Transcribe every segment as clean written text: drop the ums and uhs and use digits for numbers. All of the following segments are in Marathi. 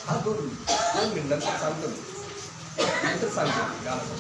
हा दोन मिनिटांचा सांगतो नंतर सांगतो गाणं.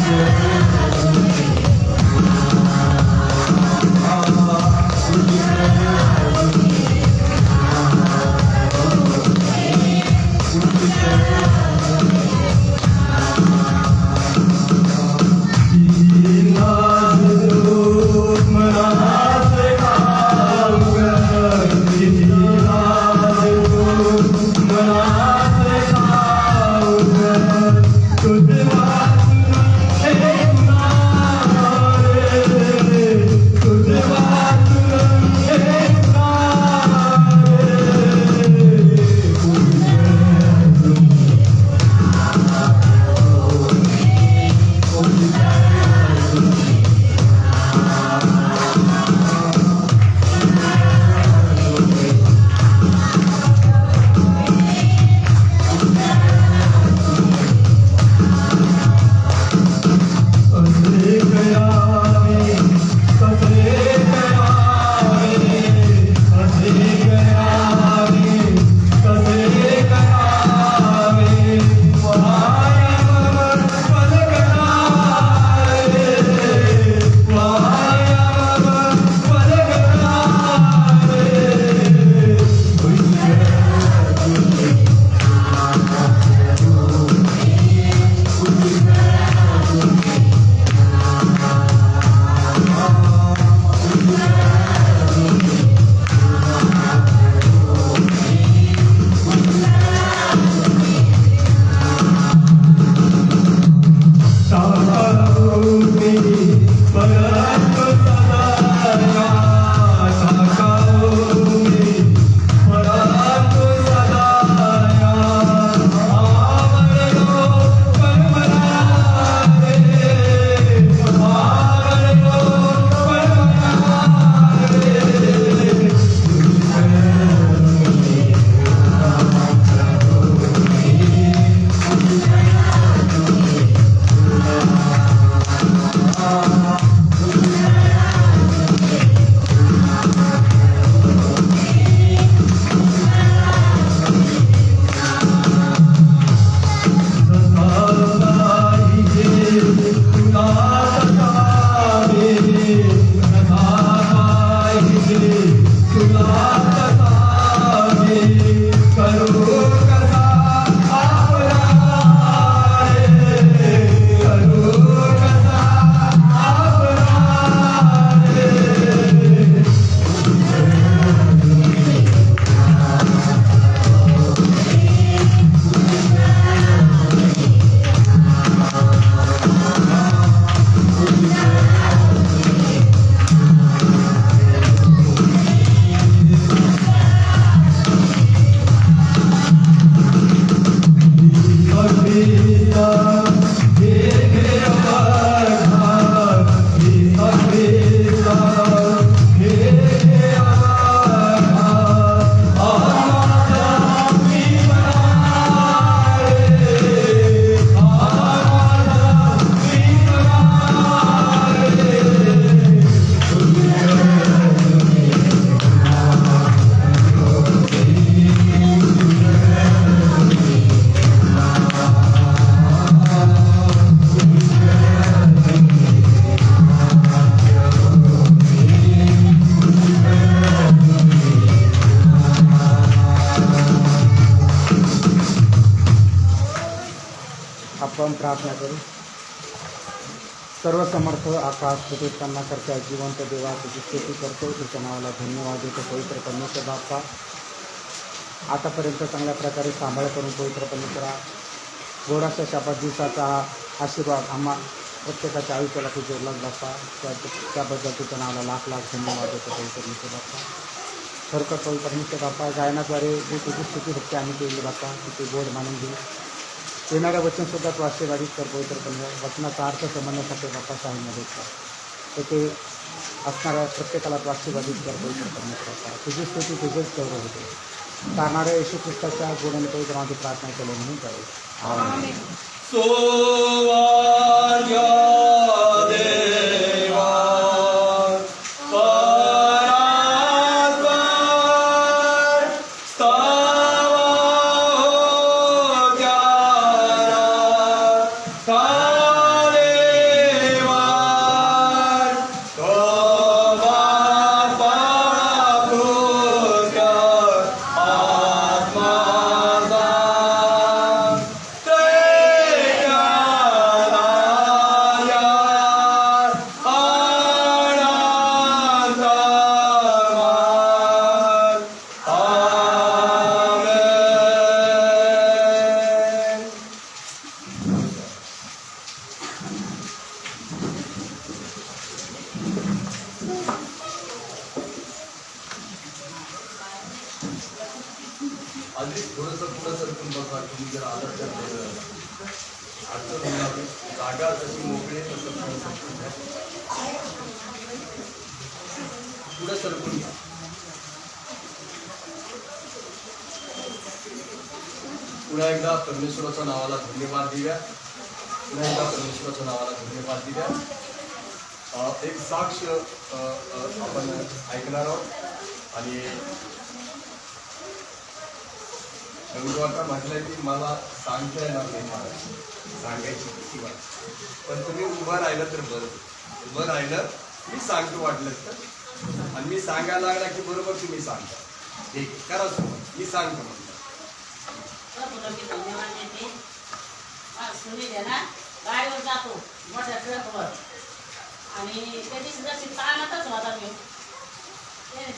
Yeah. आपण प्रार्थना करू. सर्व समर्थ आकाश प्रतिष्ठांना करता जिवंत देवा तुझी स्तुती करतो. तुझ्या नावाला धन्यवाद देतो. पवित्र परमेश्वर बाप्पा, आतापर्यंत चांगल्या प्रकारे सांभाळ करून पवित्र परमेश्वरा गोडाच्या शाबात दिवसाचा आशीर्वाद आम्हा प्रत्येकाच्या आयुष्याला तू जोडलाच बाप्पा. त्याबद्दल तुझ्या नावाला लाख लाख धन्यवाद देतो पवित्र परमेश्वर बाप्पा. खरोखर पवित्र परमेश्वर बाप्पा, गायनाद्वारे जी तुझी स्तुती भक्ती आम्ही केली बाप्पा, तिथे गोड मानून घेऊ. येणाऱ्या वचनसुद्धा तू आशीर्वादित कर पवित्र परमेश्वर. वचनाचा अर्थ समजण्यासाठी बाप्पा सहाय्य मदत कर. तेथे असणाऱ्या प्रत्येकाला तू आशीर्वादित कर पवित्र परमेश्वर बाप्पा. तुझी स्तुती तुझेच गौरव होते. तारणाऱ्या येशू ख्रिस्ताच्या गुणाने पवित्र नावाची प्रार्थना केली म्हणून करेल. आधी थोडंसं पुढं सरकून बघा. तुम्ही जर आलं तर अडचण होणार. जागा जशी मोकळी आहे तसं पुढं सरकून घ्या. पुढं सरकून घ्या. पुन्हा एकदा परमेश्वराच्या नावाला धन्यवाद दिव्या. पुन्हा एकदा परमेश्वराच्या नावाला धन्यवाद दिव्या. एक साक्ष आपण ऐकणार आहोत आणि आता म्हटलं की मला सांगता येणार नाही, मला सांगायची किती वाट. पण तुम्ही उभं राहिलं तर बरं. उभं राहिलं मी सांगतो वाटलं तर. आणि मी सांगायला लागला की बरोबर तुम्ही सांगता. ठीक आहे, करा सुरुवात. मी सांगतो म्हणलं. धन्यवाद देते. सुनी ना गाडीवर जातो मोठ्या ट्रकवर आणि कधी जशी ताणतच होता मी.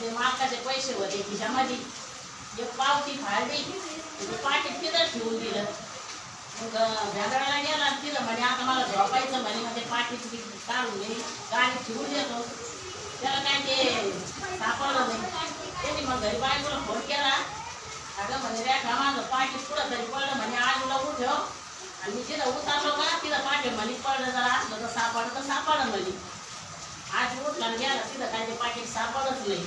ते मालकाचे पैसे होते खिशामध्ये. एक पावती फाडली, पाकीट तिथं ठेवून दिलं. मग भेंडाळ्याला गेला तिथं म्हणे आता मला झोपायचं म्हणे. मग ते पाकीट काढून घे गाडीत ठेवून देतो. त्याला काय ते सापडलं नाही. त्यांनी मग घरी बायकोला फोन केला. अगं म्हणे रेखा माझं पाकीट कुठं तरी पडलं म्हणे, आजूला उठव. आणि मी तिथं उतारलो का तिथं पाकीट म्हणे पडलं. जर असलं तर सापडलं म्हणे. आज उठला गेला तिथं काय ते पाकीट सापडच नाही.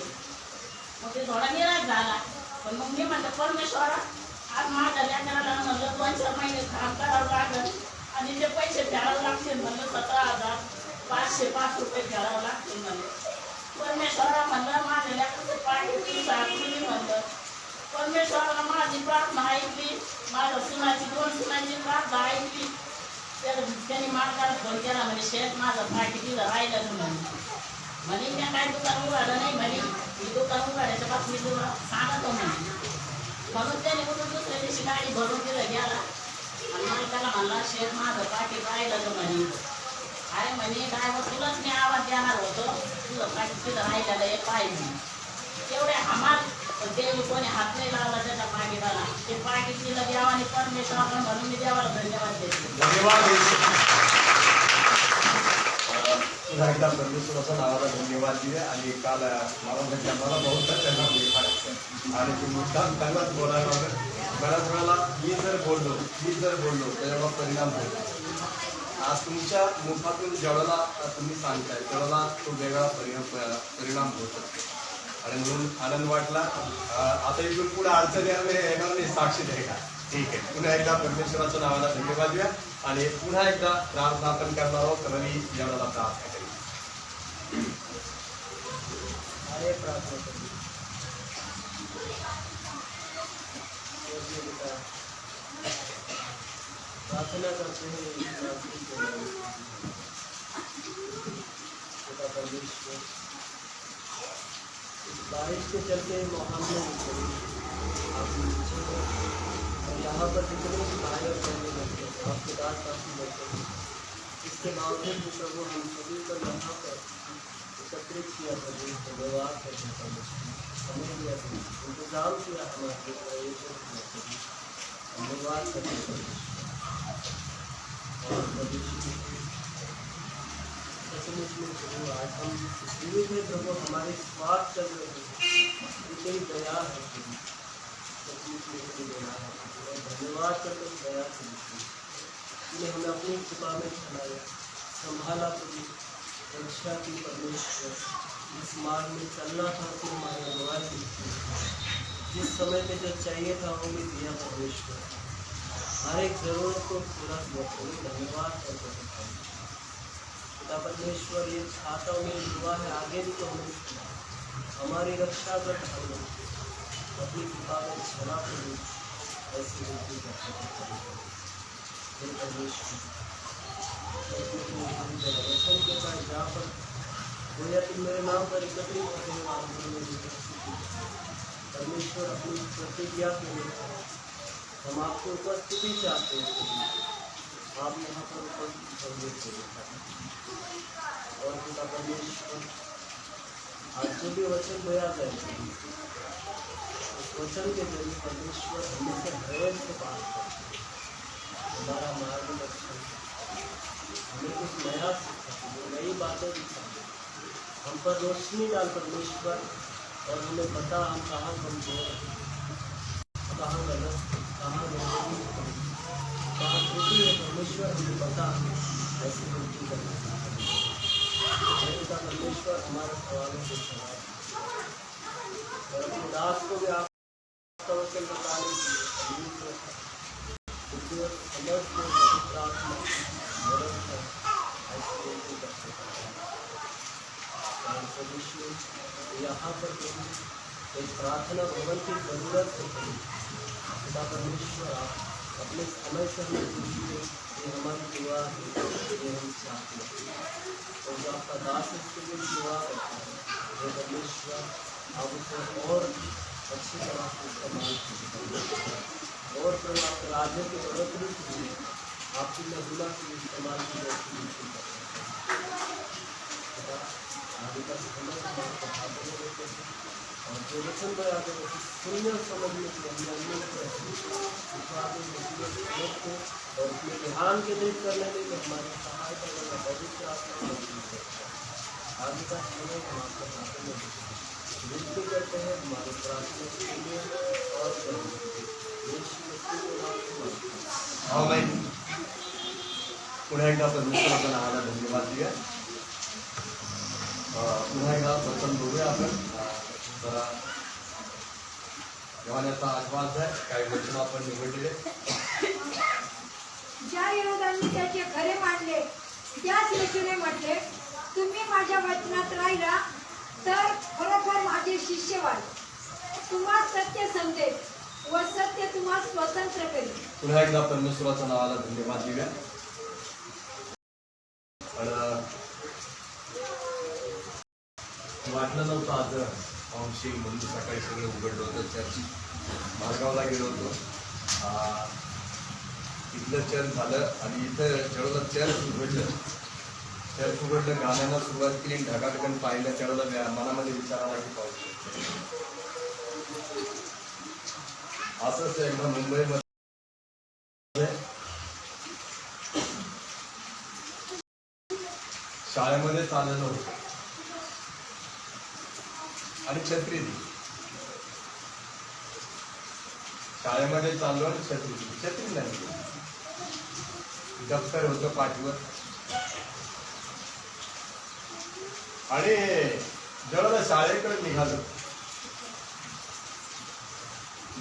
मग ते थोडा निराश झाला. पण मग मी म्हणलं परमेश्वरा आज माझ्या लेकराला म्हणलं 2-4 महिने काम करावं लागलं आणि ते पैसे फेडावं लागतील म्हणलं. 17,505 रुपये फेडावं लागतील म्हणलं. परमेश्वरा म्हणलं माझ्या लेकराचं पाकीट सापडली म्हणलं. परमेश्वराला माझी प्रार्थना ऐकली. माझ्या सुनाची 2 सुनांची प्रार्थना ऐकली. त्यांनी मालकाला फोन केला म्हणे शेत माझं पाकीट तिथं राहिलं म्हणे मी काय दुकान उघडलं नाही म्हणे. मी दुकान उघडायच्या बाबतीत मी तुला सांगतो म्हणे. म्हणून त्याने कुठून दुसऱ्या दिवशी गाडी भरून तिथं गेला आणि मालकाला म्हणला शेत माझं पाकीट राहिलं म्हणे. अरे म्हणे ड्रायव्हर तुलाच मी आवाज देणार होतो, तुझं पाकीट तिथं राहिलेलं हे पाहिजे. तेवढे हमाल पण ते कोणी हात नाही लावला त्याच्या पाकिटाला. ते पाकीट तिला देवाने परमेश्वर म्हणून मी देवाला धन्यवाद देते. एकदा परमेश्वराच्या नावाला धन्यवाद दिले. आणि काल मला बहुत आणि ते मुद्दाम त्यांनाच बोलायला लागलं. बऱ्याच वेळेला मी जर बोललो त्याच्यावर परिणाम होतो. आज तुमच्या मुखातून ज्यावेळेला तुम्ही सांगताय त्यावेळेला तो वेगळा परिणाम होत असतो. आणि म्हणून आनंद वाटला. आता इथून पुढे अडचण येणार नाही. साक्षी द्या का? ठीक आहे. पुन्हा एकदा परमेश्वराच्या नावाला धन्यवाद द्या. आणि पुन्हा एकदा प्रार्थना आपण करणार आहोत. रवी जेवणाला प्रार्थना करेल. प्रार्थना करते हैं परमेश्वर। बारिश के चलते हमने और यहाँ पर कितने भाई और बहनें लगते हैं आपके दास काफी बैठे हैं। इसके बावजूद भी प्रभु हम सभी को यहाँ पर एकत्रित किया प्रभु, धन्यवाद करते हैं प्रभु। हमें भी इंतजाम किया हमारे प्रयोजन के लिए प्रभु, धन्यवाद करते हैं प्रभु। और प्रभु सचमुच में प्रभु आज हम जीवित है प्रभु, हमारे स्वार्थ कर रहे हैं, ये तेरी दया है प्रभु, सचमुच में तेरी दया है प्रभु। और धन्यवाद करते हैं दया से तूने हमें अपनी कृपा में चलाया, संभाला प्रभु, रक्षा की परमेश्वर। जिस मार्ग में चलना था तो हमारी अगुवाई की, जिस समय पे जो चाहिए था वो भी दिया परमेश्वर, हर एक जरूरत को पूरा किया प्रभु, धन्यवाद करते हैं पिता परमेश्वर। ये छाता में हुआ है, आगे भी तो हमें हमारी रक्षा कर, अपनी कृपा में चला प्रभु, ऐसी विनती करते हैं परमेश्वर। वचन के पास जहाँ पर गोया तुम मेरे नाम पर एकत्रित होने वाले परमेश्वर, अपनी प्रतिज्ञा के लिए हम आपको उपस्थिति चाहते हैं, आप यहाँ पर उपस्थित होंगे और पिता परमेश्वर आज जो भी वचन बोया जाए उस वचन के जरिए परमेश्वर हमें से भय से बात करते, हमारा मार्गदर्शन, हमें कुछ नया सिखा, नई बातें दिखा, हम पर रोशनी डाल परमेश्वर, और हमें बता हम कहाँ कमजोर, कहाँ गलत, कहाँ गलती, कहाँ त्रुटि है परमेश्वर, हमें बता, ऐसी विनती करना परमेश्वर। हमारे सवालों के सवाल और अपने दास को भी आप वचन बताने के लिए प्रार्थना मदद है, ऐसी विनती करते हैं। यहाँ पर एक प्रार्थना भवन की जरूरत है पिता परमेश्वर, आप अपने समय से हमें दीजिए, ये हमारी दुआ है, ये हम चाहते हैं, और जो आपका दास इसके लिए दुआ करता है हे परमेश्वर, आप उसे और अच्छी तरह से इस्तेमाल कीजिए, और प्रभु आपके राज्य की बढ़ोतरी के लिए आपकी महिमा के इस्तेमाल की जाती है। आगे का समय हमारे हाथों में देते हैं, और जो वचन बया दे सुनने समझने के लिए और अपने ध्यान केंद्रित करने के लिए हमारी सहायता करना पवित्र आत्मा मौजूद है। आगे का समय हम आपके हाथों में विनती करते हैं, हमारे प्रार्थना के लिए और आमेन। पुन्हा एकदा परमेश्वराच्या नावाला धन्यवाद दिया। पुन्हा एकदा वचन बघूया आपण जरा जेवणाचा आस्वाद आहे, काही वचन आपण निवडलेले। ज्या यहूदांनी त्याचे खरे मानले त्याच येशूने म्हटले, तुम्ही माझ्या वचनात राहिला तर खरोखर माझे शिष्य व्हाल, तुम्हाला सत्य समजेल व सत्य तुम्हाला स्वतंत्र करेल। पुन्हा एकदा परमेश्वराच्या नावाला धन्यवाद दिला। वाटलं नव्हतं आज अंशी म्हणून सकाळी सगळं उघडलं होतं, चर्च मार्गावला गेलो होतो, इथलं चर्च झालं आणि इथं जेवढं चर्च उघडलं गाण्याला सुरुवात केली, ढगाटकन पाहिलं, त्यावेळेला मनामध्ये विचार आला की पाऊस असंच एकदा मुंबईमध्ये शाळेमध्ये चाललेलं होतं आणि छत्री दिली, शाळेमध्ये चाललो आणि छत्री नाही, दप्तर होतं पाठीवर, आणि जेव्हा शाळेकडे निघालो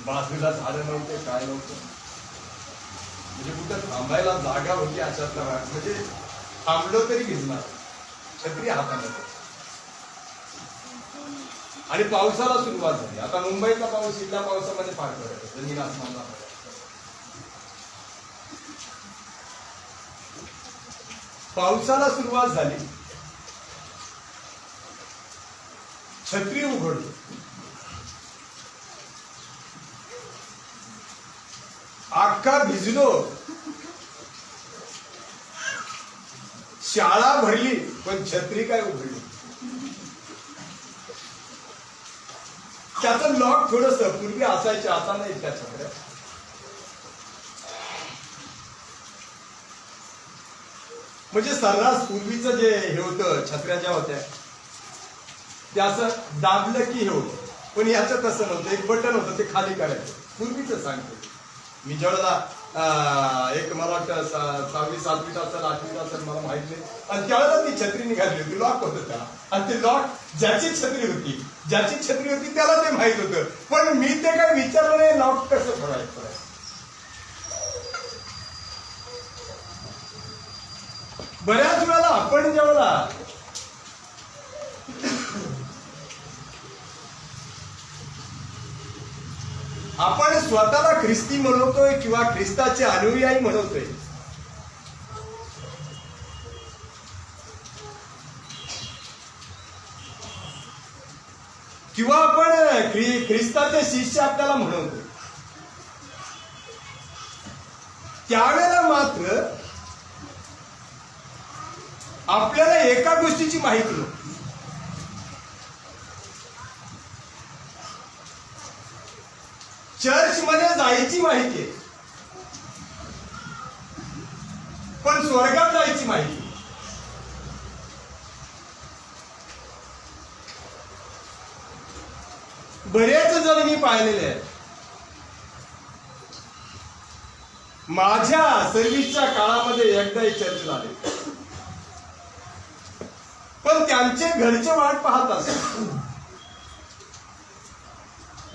बाजूला झाडं नव्हते, काय नव्हतं, म्हणजे कुठं थांबायला जागा होती अशातला भाग, म्हणजे थांबलो तरी भिजणार, छत्री हातामध्ये, आणि पावसाला सुरुवात झाली। आता मुंबईतला पाऊस इथल्या पावसामध्ये फार फरक आहे, जमीन आसमानला फरक। पावसाला सुरुवात झाली, छत्री उघडली, अख्खा भिजलो, शाळा भरली पण छत्री काय उघडली. त्याचं लॉक थोडस पूर्वी असायचे, आता नाही त्या छत्र्या. म्हणजे सर्रास पूर्वीचं जे हे होतं, छत्र्या ज्या होत्या त्या असं दाबलं की हे होतं. पण याचं तसं नव्हतं, एक बटन होतं ते खाली करायचं. पूर्वीच सांगतो मी ज्यावेळेला एक मला वाटतं 6वी 7वीत असेल 8वीत असेल मला माहित नाही, आणि त्यावेळेला ती छत्री निघाली होती, लॉक होतं त्याला. आणि ते लॉक ज्याची छत्री होती त्याला ते माहित होतं. पण मी ते काय विचारलं नाही लॉक कसं ठेवायचं. बऱ्याच वेळेला आपण जेवढा आपण स्वतःला ख्रिस्ती म्हणवतोय किंवा ख्रिस्ताचे अनुयायी म्हणवतोय, किंवा आपण ख्रिस्ताचे शिष्य आपल्याला म्हणवतोय, त्यावेळेला मात्र आपल्याला एका गोष्टीची माहिती नव्हती. चर्चमध्ये जायची माहिती आहे, पण स्वर्गात जायची माहिती. बरेच जण मी पाहिलेले आहेत. माझ्या सर्व्हिसच्या काळामध्ये एकदाही चर्च झाले, पण त्यांचे घरचे वाट पाहत असतात.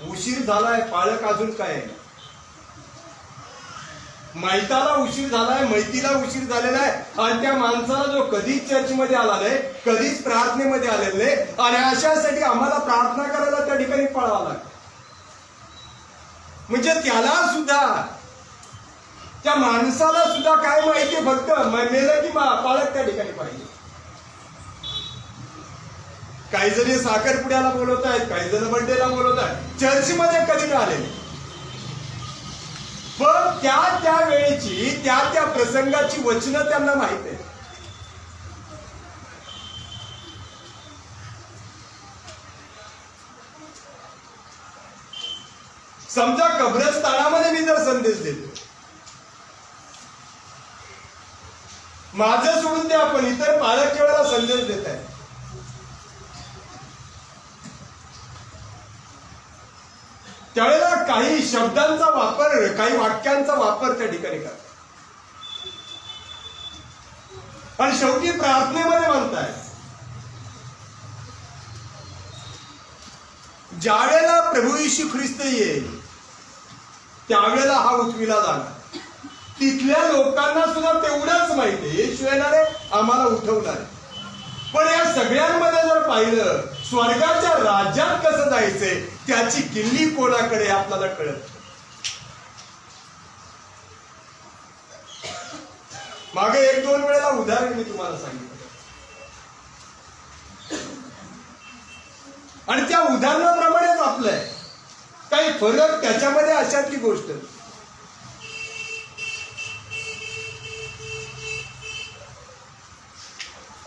उशीर झालाय, पाळक अजून काय, मैताला उशीर झालाय, मैतीला उशीर झालेला आहे, आणि त्या माणसाला जो कधीच चर्चमध्ये आला नाही, कधीच प्रार्थनेमध्ये आलेला नाही, आणि अशासाठी आम्हाला प्रार्थना करायला त्या ठिकाणी पळावं लागतं. म्हणजे त्याला सुद्धा, त्या माणसाला सुद्धा काय माहिती, फक्त मेलं की पाळक त्या ठिकाणी पाहिजे. काही जणी साखरपुड्याला बोलवत आहेत, काही जण बर्थडेला बोलवत आहेत, चर्चमध्ये कधी आलेले. पण त्या वेळेची त्या प्रसंगाची वचनं त्यांना माहित आहे. समजा कब्रस्तानामध्ये मी जर संदेश देतो, माझं सोडून द्या, पण इतर पालकच्या वेळेला संदेश देत आहे, त्यावेळेला काही शब्दांचा वापर, काही वाक्यांचा वापर त्या ठिकाणी करतात, आणि शेवटी प्रार्थनेमध्ये म्हणताय, ज्या वेळेला प्रभू येशू ख्रिस्त येईल त्यावेळेला हा उठविला जाणार. तिथल्या लोकांना सुद्धा तेवढंच माहिती आहे, येशू येणार आहे, आम्हाला उठवणार आहे. पण या सगळ्यांमध्ये जर पाहिलं, स्वर्गाच्या राज्यात कसं जायचंय त्याची किल्ली कोणाकडे आपल्याला कळत. मागे 1-2 वेळेला उदाहरण मी तुम्हाला सांगितलं, आणि त्या उदाहरणाप्रमाणेच आपलंय. काही फरक त्याच्यामध्ये अशातली गोष्ट,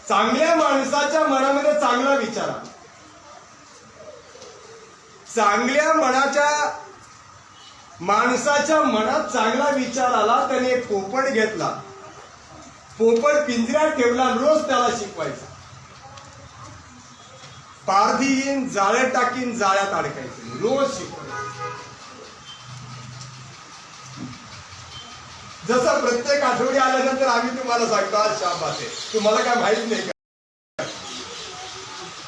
चांगल्या माणसाच्या मनामध्ये चांगला विचार आला, चांगल्या माणसाच्या मनात चांगला विचार आला. त्याने एक पोपट घेतला, पोपट पिंजऱ्यात ठेवला, रोज त्याला शिकवायचा, पारधी येईन, जाळ्यात टाकीन, जाळ्यात अडकायचं, रोज शिकवायचं. जसं प्रत्येक आठवडी आल्यानंतर आम्ही तुम्हाला सांगतो आज शाबास आहे, तुम्हाला काय माहित नाही का?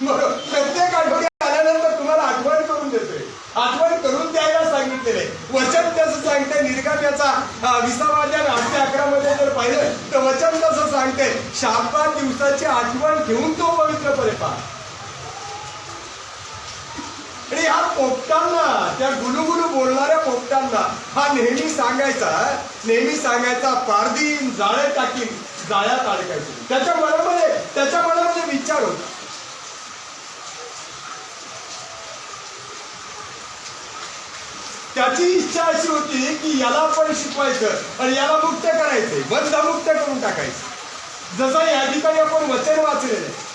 प्रत्येक आठवडी आल्यानंतर तुम्हाला आठवण करून देतोय, आठवण करून द्यायला सांगितलेले. वचन कसं सांगतंय, निर्गमनाचा 20वा अध्याय 8-11 मध्ये जर पाहिलं तर वचन कसं सांगतंय, शाबात दिवसाची आठवण घेऊन तो पवित्रपणे पहा. आणि ह्या पोपटांना, त्या गुलुगुलू बोलणाऱ्या पोपटांना हा नेहमी सांगायचा पारदीन, जाळे टाकीन, जाळ्यात अडकायचं. त्याच्या मनामध्ये विचार होता. त्याची इच्छा अशी होती की याला पण शिकवायचं आणि याला मुक्त करायचंय, बंधमुक्त करून टाकायचं. जसं या ठिकाणी आपण वचन वाचलेलं आहे.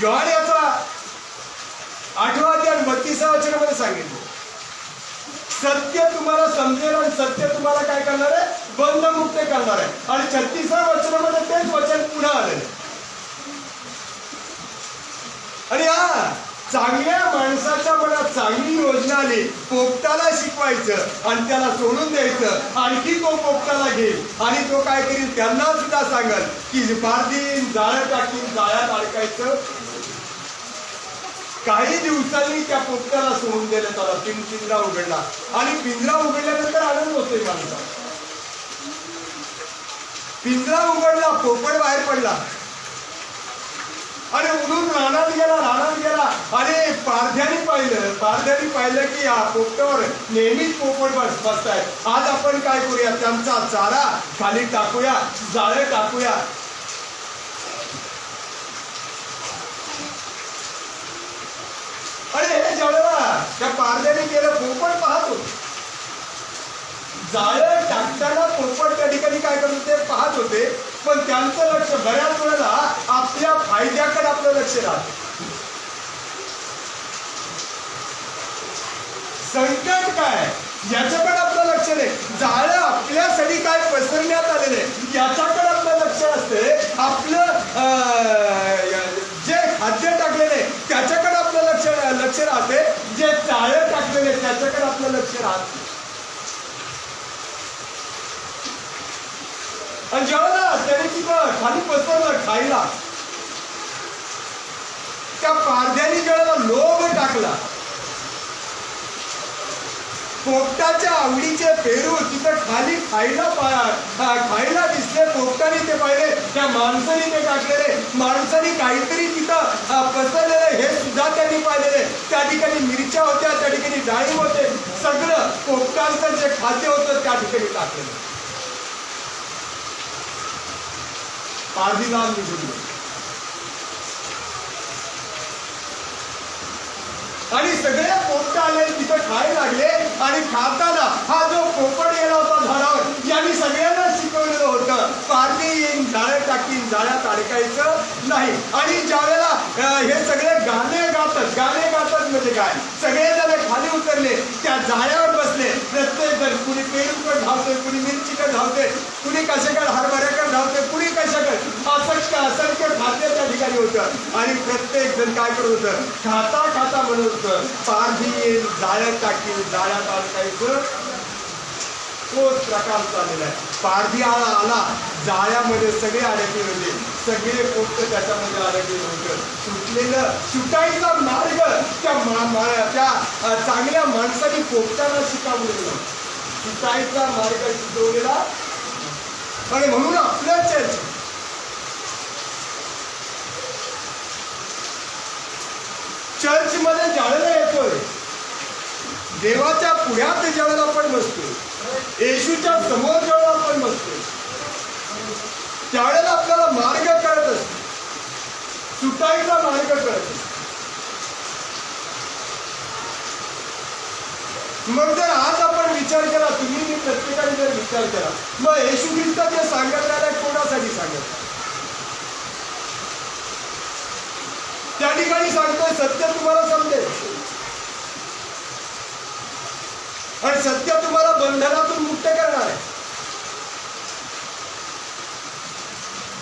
योहान याचा 8वा अध्याय 32व्या वचनामध्ये सांगितलं, सत्य तुम्हाला समजेल आणि सत्य तुम्हाला काय करणार आहे, बंधमुक्त करणार आहे. आणि 36व्या वचनामध्ये तेच वचन पुन्हा आलेलं आहे. आणि हा चांगल्या माणसाच्या मनात चांगली योजना आली, पोपटाला शिकवायचं आणि त्याला सोडून द्यायचं. आणखी तो पोपटाला घेईल आणि तो काय करील, त्यांना सुद्धा सांगल की पारदीन जाळं टाकीन, जाळ्यात अडकायचं. काही दिवसांनी त्या पोपटाला सोडून दिलं, त्याला पिंजरा उघडला आणि पिंजरा उघडल्यानंतर आनंद होतोय माणसा. पिंजरा उघडला, पोपट बाहेर पडला आणि उडून रानात गेला आणि पारध्याने पाहिलं की हा पोपटावर नेहमीच पोपट बसतायत. आज आपण काय करूया, त्यांचा चारा खाली टाकूया, जाळे टाकूया. आणि हे ज्यावेळेला त्या पारध्याने केलं, पोपट पाहतो, जाळं टाकताना पोपट त्या ठिकाणी काय करत होते, पाहत होते. पण त्यांचं लक्ष बऱ्याच वेळेला आपल्या फायद्याकडे आपलं लक्ष राहतं. संकट काय याच्याकडे आपलं लक्ष नाही, जाळं आपल्यासाठी काय पसरण्यात आलेलं आहे याच्याकडे आपलं लक्ष असते. आपलं जे खाद्य टाकलेले त्याच्याकडे आपलं लक्ष राहते, जे जाळं टाकलेले त्याच्याकडे आपलं लक्ष राहते. आणि जेव्हा त्याने तिथं खाली पसरलं खायला, त्या पारध्याने जेव्हा लोभ टाकला, पोपटाच्या आवडीचे पेरू तिथं खाली खायला दिसले. पोपटाने ते पाहिले, त्या माणसाने ते टाकलेले, माणसाने काहीतरी तिथं पसरलेलं हे सुद्धा त्यांनी पाहिलेले. त्या ठिकाणी मिरच्या होत्या, त्या ठिकाणी डाळिंब होते, सगळं पोपटांचं जे खाद्य होतं त्या ठिकाणी टाकलेलं. पारधीला निघून आणि सगळे पोपट आले, तिथं खायला लागले. आणि खाताना हा जो पोपट गेला होता झाडावर, यांनी सगळ्यांना शिकवलेलं होतं, पारधी येईन, जाळ्यात टाकीन, जाळ्यात अडकायचं नाही. आणि ज्यावेळेला हे सगळे गाणे गातात म्हणजे काय, सगळेजण खाली उतरले, त्या जाळ्यावर बसले. प्रत्येक जण, कुणी पेरूकडे धावतोय, कुणी मिरचीकडे धावते, कुणी कशाकडे हरभऱ्याकडे धावते, कुणी कशाकडे. असंख्य खाद्य त्या ठिकाणी होतं. आणि प्रत्येक जण काय करत होतं, खाता म्हणत होतं, पारधी येईल, जाळ्यात टाकील, जाळ्यात अडकायचं. तोच प्रकार चाललेला आहे. पारधी आला, जाळ्यामध्ये सगळे अडकले होते, सगळे पोपट त्याच्यामध्ये अडकले होते. सुटायचा मार्ग त्या चांगल्या माणसाने पोपटाला शिकवलेला, सुटायचा मार्ग शिकवलेला. आणि म्हणून आपल्या चर्च मध्ये ज्यावेळेला येतोय, देवाच्या पुढ्यात ज्यावेळेला आपण बसतोय, येशूच्या समोर जेव्हा आपण बसतोय, त्यावेळेला आपल्याला मार्ग कळत असतो, सुटायचा मार्ग कळत. मग जर आज आपण विचार केला, तुम्ही प्रत्येकाने जर विचार केला, मग येशू ख्रिस्त जे सांगत राहिला कोणासाठी सांगत, त्या ठिकाणी सांगतोय सत्य तुम्हाला समजेल आणि सत्य तुम्हाला बंधनातून मुक्त करणार आहे.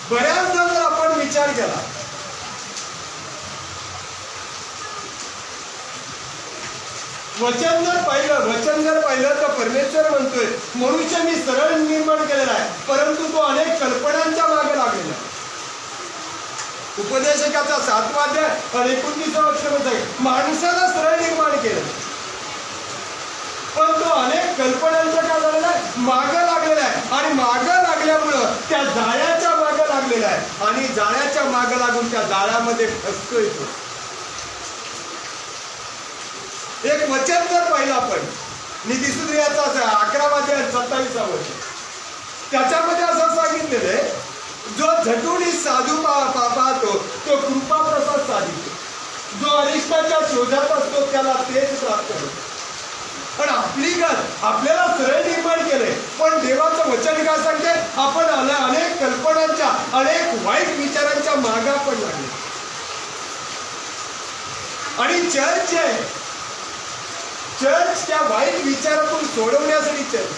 बऱ्याचदा जर आपण विचार केला, वचन जर पाहिलं तर परमेश्वर म्हणतोय, मनुष्य मी सरळ निर्माण केलेला आहे, परंतु तो अनेक कल्पनांच्या मागे लागलेला आहे. उपदेशकाचा 7वा अध्याय आणि 29व्या वचनामध्ये आहे, माणसाला सरळ निर्माण केलं, पण तो अनेक कल्पनांच्या काय झालेला आहे, मागं लागलेला आहे. आणि मागं लागल्यामुळं त्या जाळ्याच्या मागं लागलेला आहे. आणि जाळ्याच्या मागं लागून त्या जाळ्यामध्ये फसतोय तो. एक वचन जर पाहिलं आपण, नीतिसूत्रियाचा 11वा अध्याय 27वा वचन, त्याच्यामध्ये असं सांगितलेलं आहे, जो झटून साधू पाहतो तो कृपा प्रसाद साधितो, जो अरिष्टाच्या शोधात असतो त्याला तेच प्राप्त होतो. पण आपली गत आपल्याला सरळ निर्माण केलंय. पण देवाचं वचन काय सांगते, आपण अनेक कल्पनांच्या अनेक वाईट विचारांच्या मागा पण लागले. आणि चर्च आहे, चर्च त्या वाईट विचारातून सोडवण्यासाठी चर्च.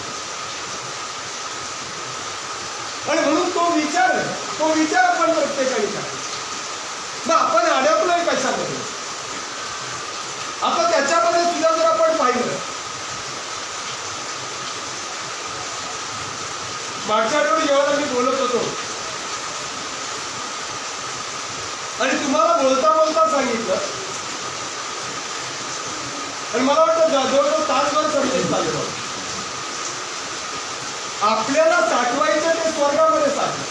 आणि म्हणून तो विचार आपण प्रत्येकाने करायचा. मग आपण अडकलोय कशामध्ये, आता त्याच्यामध्ये सुद्धा जर आपण पाहिलं, मागच्या आठवड्यात जेव्हा मी बोलत होतो आणि तुम्हाला बोलता बोलता सांगितलं, आणि मला वाटतं जवळजवळ तासभर समजेल चालू. आपल्याला साठवायचं ते स्वर्गामध्ये साठवा,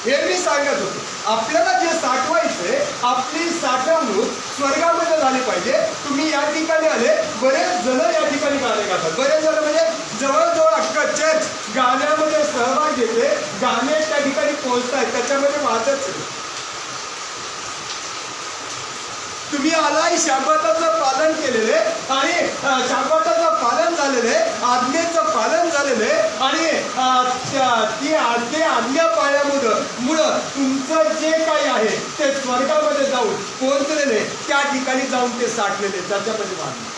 हे मी सांगत होतो. आपल्याला जे साठवायचंय, आपली साठवणूक स्वर्गामध्ये झाली पाहिजे. तुम्ही या ठिकाणी आले, बरेच जण या ठिकाणी गाणे गातात, बरेच जण म्हणजे जवळजवळ अख्खा चर्च गाण्यामध्ये सहभाग घेते, गाणे त्या ठिकाणी पोहोचतायत, त्याच्यामध्ये वाचत. तुम्ही आलाय, शाबाताचं पालन केलेले आणि शाबाताचं पालन झालेले, आज्ञेचं पालन झालेले, आणि ते आज्ञा पाळल्यामुळं तुमचं जे काही आहे ते स्वर्गामध्ये जाऊन पोहोचलेले, त्या ठिकाणी जाऊन ते साठलेले, त्याच्यामध्ये वाढले.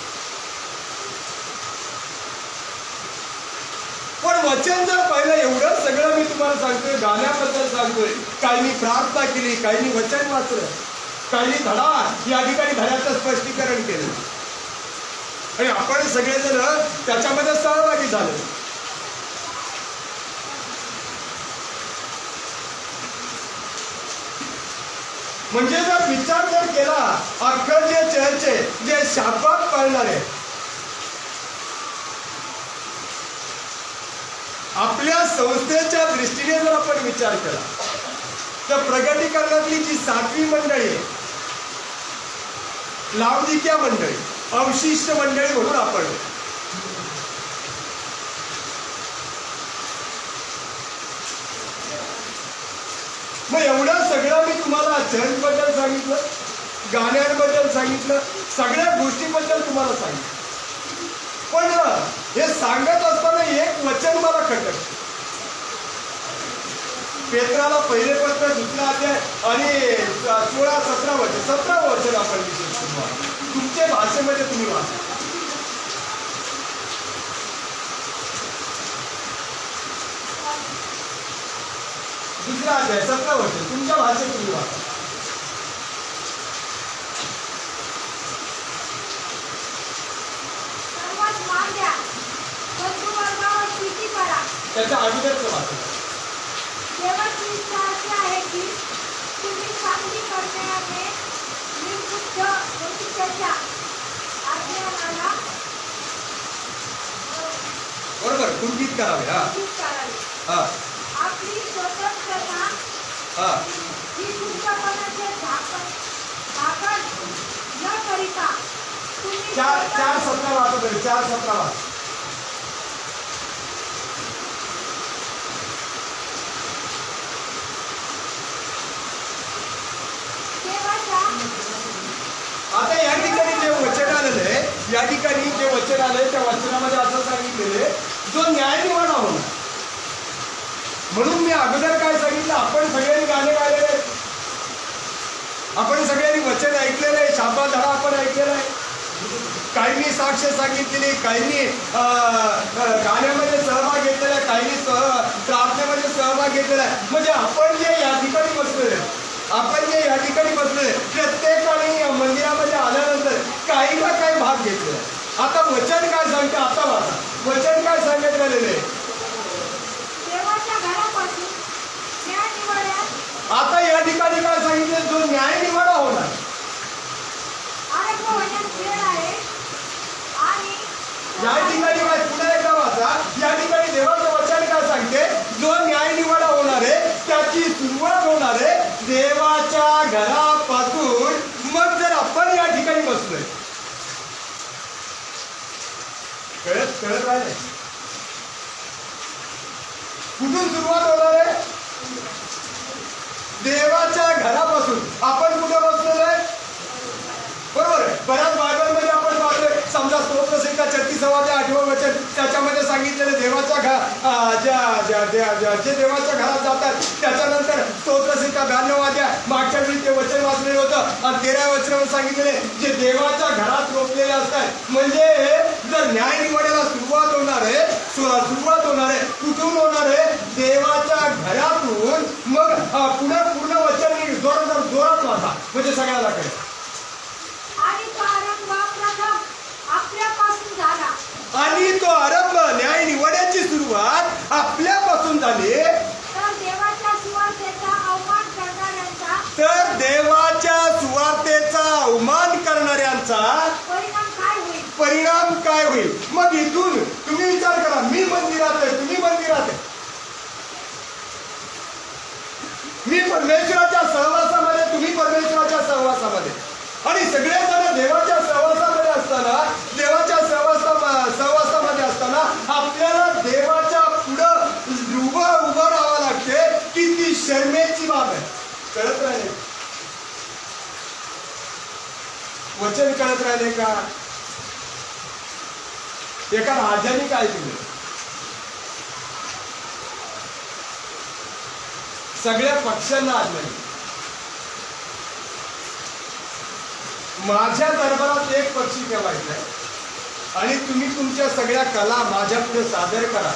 पण वचन जर पाहिलं, एवढं सगळं मी तुम्हाला सांगतोय, गाण्याबद्दल सांगतोय, काहींनी प्रार्थना केली, काहींनी वचन वाचलं, काही धडा या ठिकाणी धड्याचं स्पष्टीकरण केलं, आणि आपण सगळेजण त्याच्यामध्ये सहभागी झालो. म्हणजे जर विचार जर केला, अख्खं जे चर्च आहे, जे शाबात पाळणार आहे, आपल्या संस्थेच्या दृष्टीने जर आपण विचार केला, तर प्रगतीकरणातली जी 7वी मंडळी आहे, लावदिक्या मंडळी, अवशिष्ट मंडळी म्हणून आपण, मग एवढं सगळं मी तुम्हाला चर्च बद्दल सांगितलं, गाण्यांबद्दल सांगितलं, सगळ्या गोष्टीबद्दल तुम्हाला सांगितलं. पण हे सांगत असताना एक वचन मला खटक, पेत्राला पहिले पत्र 2 अध्याय आणि 16-17 वचन, 17 वचन आपण तुमच्या भाषेमध्ये तुम्ही वाचा. दुसरा अध्याय 17 वचन तुमच्या भाषेत तुम्ही वाचा. त्याच्या अगोदरचं वाचा. देवाची इच्छा अशी आहे की तुम्ही चांगली करण्याने निर्बुद्ध त्याच्या आज्ञाला बरोबर कुंठित करावे. हा, आपली स्वतंत्रता ही तुमच्यापणाचे झाकण न करिता तुम्ही 4:17 वाचत आहे. 4:17 वाच. आता या ठिकाणी जे वचन आलेलं आहे, या ठिकाणी जे वचन आलंय त्या वचनामध्ये असं सांगितलेलं आहे, जो न्यायनिवाडा होणार. म्हणून मी अगोदर काय सांगितलं, आपण सगळ्यांनी गाणे गायलेले आहेत, आपण सगळ्यांनी वचन ऐकलेलं आहे, शाबा धडा आपण ऐकलेला आहे, काहींनी साक्ष सांगितलेली, काहींनी गाण्यामध्ये सहभाग घेतलेला आहे, काहींनी प्रार्थनेमध्ये सहभाग घेतलेला आहे. म्हणजे आपण जे या ठिकाणी बसलेले, प्रत्येकाने मंदिरामध्ये आल्यानंतर काही ना काही भाग घेतलेला आहे. आता वचन काय सांगते, आता वाचा वचन काय सांगत राहिलेले. देवाच्या घरापासून न्याय निवाड्यात, आता या ठिकाणी काय सांगितलं, जो न्याय निवाडा होणार आरंभ होण्यास वेळ आहे. आणि या ठिकाणी काय, पुन्हा एकदा वाचा, या ठिकाणी देवाचं वचन काय सांगते, जो न्याय निवाडा होणार आहे त्याची सुरुवात होणार आहे देवाच्या घरापासून. मग जर आपण या ठिकाणी बसलोय, कळत राहिले, कुठून सुरुवात होणार आहे, देवाच्या घरापासून. आपण कुठे बसलेलो आहे, बरोबर आहे. बऱ्याच बायबलमध्ये आपण पाहतोय 8वं वचन त्याच्यामध्ये सांगितलेलं जे देवाच्या घरात जातात त्याच्यानंतर स्तोत्रसिका 92 अध्याय मागच्या वेळी ते वचन वाचलेलं होतं आणि 13व्या वचनावर सांगितलेले जे देवाच्या घरात रोपलेले असतात म्हणजे जर न्याय निवडायला सुरुवात होणार आहे कुठून होणार आहे देवाच्या घरातून मग पुढे पूर्ण वचन जोरात वाचा म्हणजे सगळ्याला कळेल आणि तो आरंभ प्रथम आपल्यापासून झाला आणि तो आरंभ न्याय निवडायची सुरुवात आपल्यापासून झाली तर देवाच्या सुवार्तेचा अवमान करणाऱ्यांचा अवमान करणाऱ्यांचा परिणाम काय होईल मग इथून तुम्ही विचार करा मी मंदिरात आहे तुम्ही मंदिरात आहे मी परमेश्वराच्या सहवासामध्ये तुम्ही परमेश्वराच्या सहवासामध्ये आणि सगळेजण देवाच्या सहवासामध्ये असताना देवाच्या सहवासामध्ये असताना आपल्याला देवाच्या पुढं उभं राहावं लागते किती शर्मेची बाब आहे कळत राहिले वचन कळत राहिले का एका राजाने काय केलं सगळ्या पक्षांना आज्ञा माझ्या दरबारात एक पक्षी ठेवायचा आहे आणि तुम्ही तुमच्या सगळ्या कला माझ्या पुढे सादर करा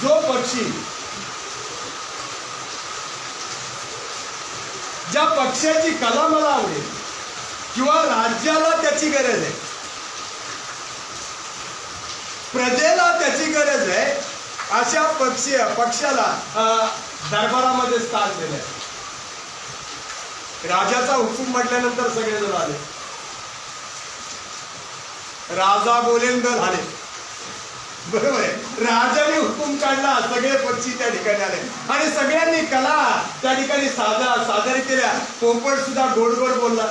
जो पक्षी ज्या पक्षाची कला मला आवडेल किंवा राज्याला त्याची गरज आहे प्रजेला त्याची गरज आहे अशा पक्षाला दरबारामध्ये स्थान दिलंय राजाचा हुकूम म्हटल्यानंतर सगळेजण आले राजा बोलेंद झाले बरोबर आहे राजाने हुकूम काढला सगळे पक्षी त्या ठिकाणी आले आणि सगळ्यांनी कला त्या ठिकाणी सादर केल्या पोपट सुद्धा गोड गोड बोलला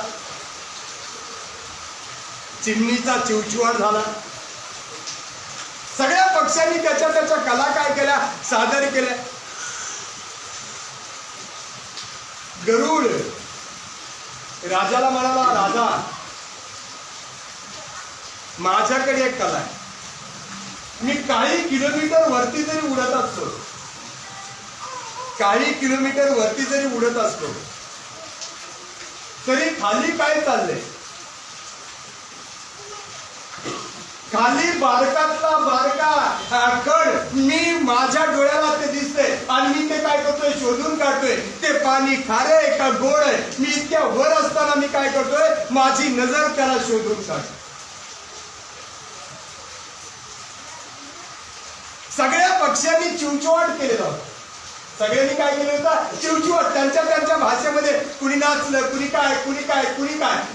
चिमणीचा चिवचिवाट झाला सगळ्या पक्षांनी त्याच्या कला काय केल्या सादर केल्या गरुड राजाला म्हणाला राजा माझ्याकडे एक कला आहे मी काही किलोमीटर वरती जरी उडत असतो तरी खाली काय चाललंय खाली बारकातला बारका कण मी माझ्या डोळ्याला ते दिसते आणि मी ते काय करतोय शोधून काढतोय ते पाणी खारे आहे का गोड आहे मी इतक्या वर असताना मी काय करतोय माझी नजर त्याला शोधून काढतो सगळ्या पक्षांनी चिवचिवाट केलेला होता सगळ्यांनी काय केलं होतं चिवचिवाट त्यांच्या भाषेमध्ये कुणी नाचलं कुणी काय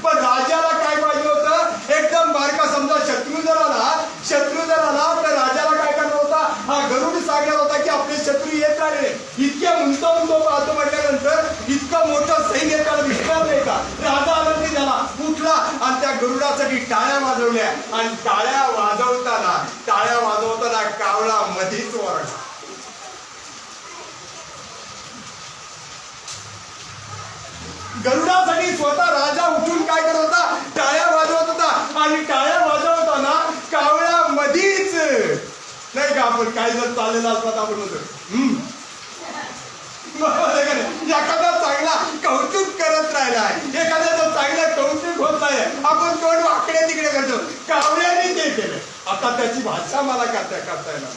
पण राजाला काय पाहिजे होतं एकदम बारका समजा शत्रू जर आला तर राजाला काय करणार होता हा गरुड सांगणार होता की आपले शत्रू येत राहिले इतक्या उंच पाहतो म्हटल्यानंतर इतकं मोठं सैन्य त्याला दिसणार नाही का राजा आनंदी झाला उठला आणि त्या गरुडासाठी टाळ्या वाजवल्या आणि टाळ्या वाजवताना कावळा मधीच ओरडला गरुडासाठी स्वतः राजा उठून काय करत होता टाळ्या वाजवत होता आणि टाळ्या वाजवताना कावळ्या मधीच नाही का आपण काय जर चाललेला असतात आपण होतो एखादा चांगला कौतुक करत राहिला एखाद्याचं चांगलं कौतुक होत आहे आपण तोंड वाकडे तिकडे करतो कावळ्याने ते केलं आता त्याची भाषा मला करता येणार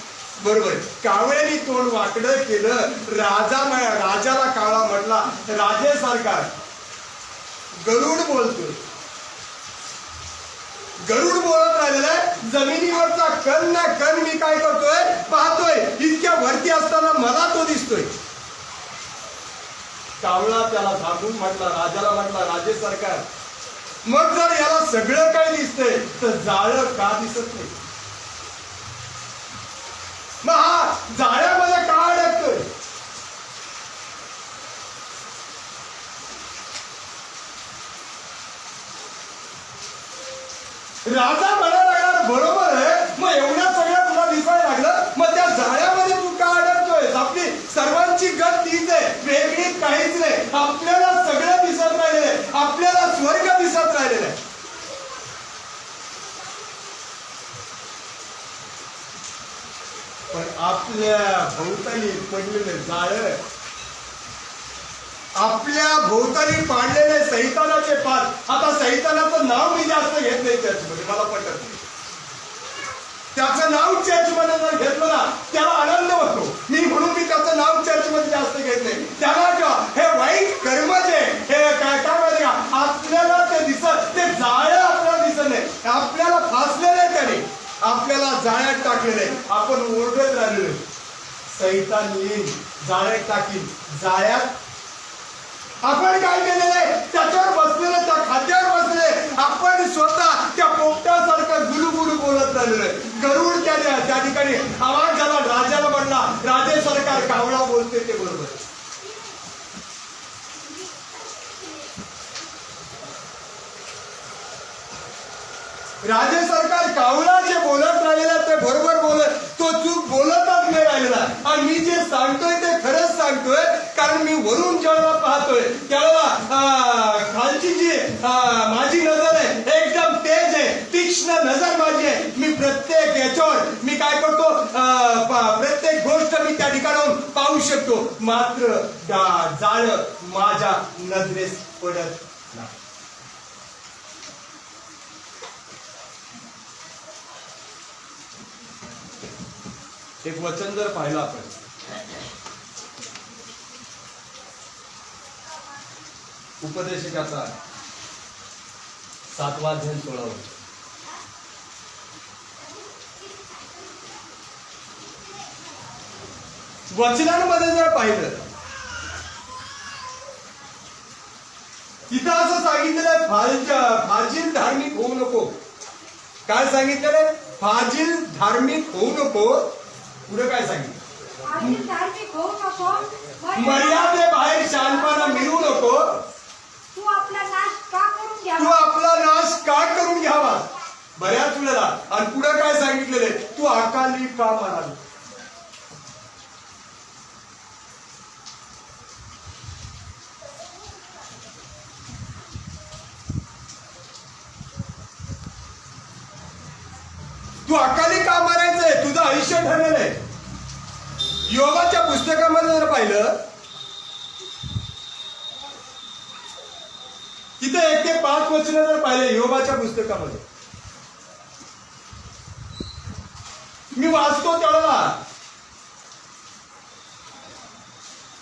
बरोबर कावळ्याने तोंड वाकडं केलं राजाला कावळा म्हटला राजेसारखा गरुड बोलतोय गरुड बोलत राहिलेला आहे जमिनीवरचा कण ना कण मी काय करतोय पाहतोय इतक्या वरती असताना मला तो दिसतोय कावळा त्याला थांबून राजाला म्हटला राजे सरकार मग जर याला सगळं काही दिसतंय तर जाळं का दिसत नाही मग हा जाळ्यामध्ये का अडकतोय राजा म्हणायला लागला बरोबर आहे मग एवढ्या सगळ्या तुला दिसायला लागलं मग त्या जाळ्यामध्ये तू का अडकतोय आपली सर्वांची गत तीच आहे वेगळी काहीच नाही आपल्याला सगळं दिसत राहिलेलं आहे आपल्याला स्वर्ग दिसत राहिलेलं आहे आपल्या भोवताली पडलेले जाळ, आपल्या भोवताली पाडलेले सैतानाचे पाल. आता सैतानाचं नाव मी जास्त घेत नाही चर्चमध्ये, मला पटत नाही. त्याचं नाव चर्चमध्ये जर घेतलं ना त्याला आनंद होतो. म्हणून मी त्याचं नाव चर्चमध्ये जास्त घेत नाही. त्याला हे वाईट कर्म जे हे काय माहिती का, आपल्याला ते दिसत, ते जाळं आपल्याला दिसत नाही. आपल्याला फासलेले त्याने, आपल्याला जाळ्यात टाकलेले, आपण ओरडत राहिलेले. सैतान येईल, जाळ्यात टाकील. जाळ्यात आपण काय केलेलं आहे, त्याच्यावर बसलेलं, त्या खाद्यावर बसलेले, आपण स्वतः त्या पोपटासारखं गुलुगुलू बोलत राहिलेलं आहे. गरुड त्या ठिकाणी आवाज झाला, राजाला म्हणला, राजे सरकार कावळा बोलते ते बरोबर. राजे सरकार कावळा जे बोलत राहिलेला ते बरोबर बोलत, तो चूक बोलतच नाही राहिलेला. आणि मी जे सांगतोय ते खरंच सांगतोय, कारण मी वरून ज्यावेळेला पाहतोय त्यावेळेला खालची जी माझी नजर आहे एकदम तेज आहे, तीक्ष्ण नजर माझी आहे. मी प्रत्येक याच्यावर मी काय करतो, प्रत्येक गोष्ट मी त्या ठिकाणाहून पाहू शकतो. मात्र जाळ माझ्या नजरेस पडत नाही. एक वचन जर पाहिलं आपण, उपदेशकाचा 7वा अध्याय 16 वचन. वचनांमध्ये जर पाहिलं तिथं असं सांगितलेलं आहे, फाजील धार्मिक होऊ नको. काय सांगितलेलं आहे? फाजील धार्मिक होऊ नको. पुढे काय सांगितलं? धार्मिक होऊ नको, मर्यादेबाहेर शहाणपणा मिळवू नको. तू आपला नाश का करून तू घ्यावा, आपला नाश का करून घ्यावा. बऱ्याच वेळेला. आणि पुढे काय सांगितलेले? तू अकाली का मारावी. तू अकाली का मारायचंय? तुझं आयुष्य ठरलेलं आहे. योगाच्या पुस्तकामध्ये जर पाहिलं तिथे 1 ते 5 वचनं जर पाहिले योगाच्या पुस्तकामध्ये, मी वाचतो त्यावेळेला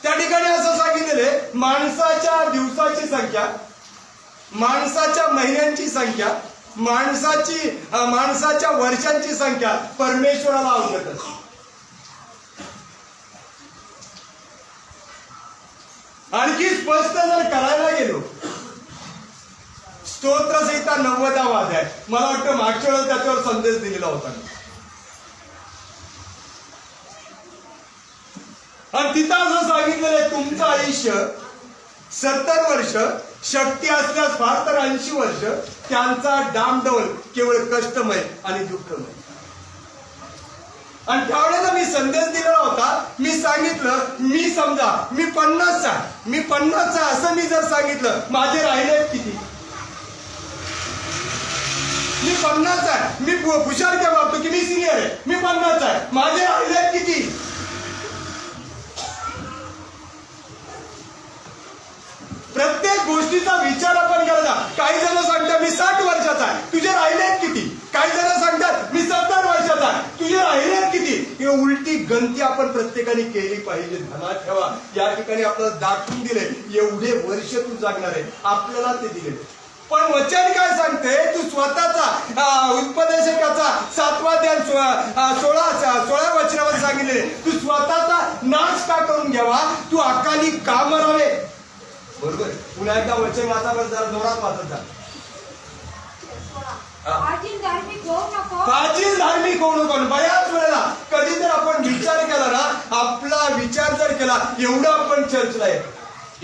त्या ठिकाणी असं सांगितलेले, माणसाच्या दिवसाची संख्या, माणसाच्या महिन्यांची संख्या, माणसाच्या वर्षांची संख्या परमेश्वराला अवगत असते. आणखी स्पष्ट जर करायला गेलो, स्तोत्रसंहिता 90वा अध्याय, मला वाटतं मागच्या वेळेस त्याच्यावर संदेश दिलेला होता. आणि तिथं असं सांगितलेलं आहे, तुमचं आयुष्य 70 वर्ष, शक्ती असल्यास फार तर 80 वर्ष, त्यांचा डामडौल केवळ कष्टमय आणि दुःखमय. आणि त्यावेळेला मी संदेश दिलेला होता. मी सांगितलं, मी समजा मी 50चा असं मी जर सांगितलं, माझे राहिले किती? मी 50 आहे, मी हुशार काय वागतो की मी सिनियर आहे, मी 50 आहे, माझे राहिले किती? प्रत्येक गोष्टीचा विचार आपण करायचा. काही जण सांगतात मी 60 वर्षाचा आहे, तुझे राहिलेत किती? काही जण सांगतात मी 70 वर्षाचा आहे, तुझे राहिलेत किती? ही उलटी गणती आपण प्रत्येकाने केली पाहिजे. ध्यानात ठेवा, या ठिकाणी आपल्याला दाखवून दिले एवढे वर्ष तू जगणार आहे, आपल्याला ते दिले. पण वचन काय सांगते? तू स्वतःचा उपदेशकाचा 7वा अध्याय 16 वचनामध्ये सांगितले, तू स्वतःचा नाश का करून घ्यावा, तू अकाली का मरावे. बरोबर. पुन्हा एकदा वचन वाचावर जरा जोरात वाचत जा. फाजील धार्मिक होऊ नको, फाजील धार्मिक होऊ नको. बऱ्याच वेळेला कधी जर आपण विचार केला ना, आपला विचार जर केला, एवढं आपण चर्चला आहे,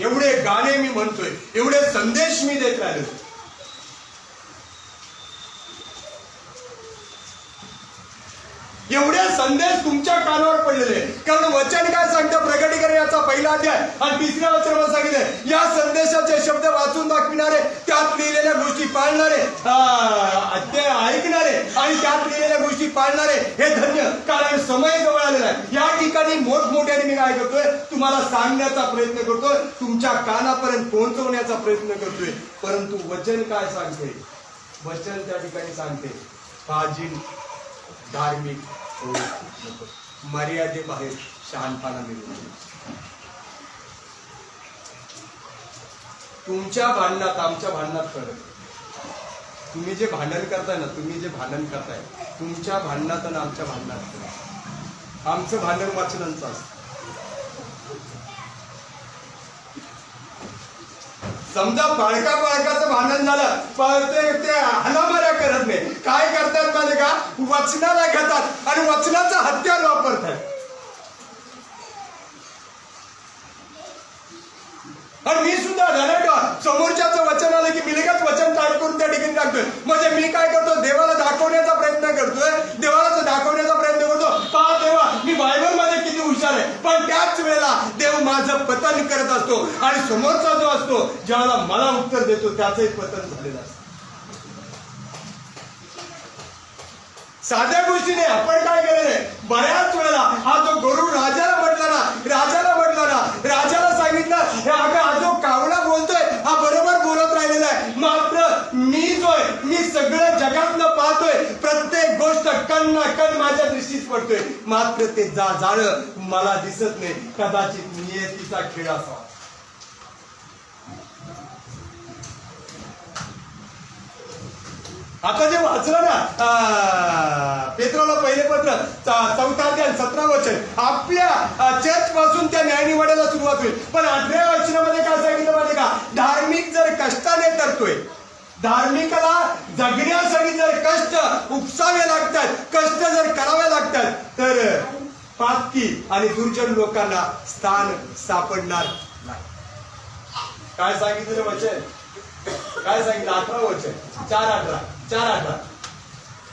एवढे गाणे मी म्हणतोय, एवढे संदेश मी देत राहिलो, एवढे संदेश तुमच्या कानावर पडलेले. कारण वचन काय सांगतं? प्रकटीकरण याचा पहिला अध्याय आणि 3ऱ्या वचनामध्ये सांगितले या संदेशाचे शब्द वाचून दाखविणारे, त्यात लिहिलेल्या गोष्टी पाळणारे, ते ऐकणारे आणि त्यात लिहिलेल्या गोष्टी पाळणारे हे धन्य, कारण समय जवळ आलेला आहे. या ठिकाणी मोठमोठ्याने मी काय करतोय, तुम्हाला सांगण्याचा प्रयत्न करतोय, तुमच्या कानापर्यंत पोहोचवण्याचा प्रयत्न करतोय. परंतु वचन काय सांगते? वचन त्या ठिकाणी सांगते फाजील धार्मिक होऊ नको, मर्यादेबाहेर शहाणपणा मिळू नये. तुमच्या भांडणात आमच्या भांडणात फरक. तुम्ही जे भांडण करताय ना, तुम्ही जे भांडण करताय, तुमच्या भांडणात आणि आमच्या भांडणात फरक. आमचं भांडण वचनांचं असतं. समजा बाळकाचं भांडण झालं, पण ते हलामाऱ्या करत नाही. काय करतात माहिती का? वचनाला घेतात आणि वचनाचं हत्यार वापरतात. आणि मी सुद्धा समोरच्याचं वचन आलं की मी लगेच वचन टाईप करून त्या ठिकाणी टाकतोय. म्हणजे मी काय करतो, देवाला दाखवण्याचा प्रयत्न करतोय, देवाला दाखवण्याचा प्रयत्न करतो, पहा देवा मी बायबल मध्ये किती हुशार आहे. पण त्याच वेळेला देव माझं पतन करत असतो आणि समोरचा जो असतो ज्याला मला उत्तर देतो त्याचंही पतन झालेलं असतं. साध्या गोष्टीने आपण काय केलेलं आहे, बऱ्याच वेळेला हा जो गरुड राजाला सांगितलं हा जो कावळा बोलतोय हा बरोबर बोलत राहिलेला आहे. मात्र मी मी सगळं जगातलं पाहतोय, प्रत्येक गोष्ट कण ना कण माझ्या दृष्टीस पडतोय, मात्र ते जाळं मला दिसत नाही. कदाचित नियतीचा खेळ असावा. आता जे वाचलं ना पेत्राला पहिले पत्र 4 अध्याय 17 वचन, आपल्या चर्च पासून त्या न्यायनिवाड्याला सुरुवात होईल. पण 8व्या वचनामध्ये काय सांगितलं माहिती का? धार्मिक जर कष्टाने तरतोय, धार्मिकाला जगण्यासाठी जर कष्ट उपसावे लागतात, कष्ट जर करावे लागतात, तर पातकी आणि दुर्जन लोकांना स्थान सापडणार नाही. काय सांगितलं वचन? काय सांगितलं? 18 वचन 4:18.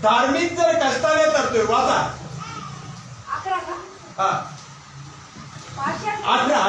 धार्मिक जर कष्टाने तरतोय, वाचा 11 का? हा 18.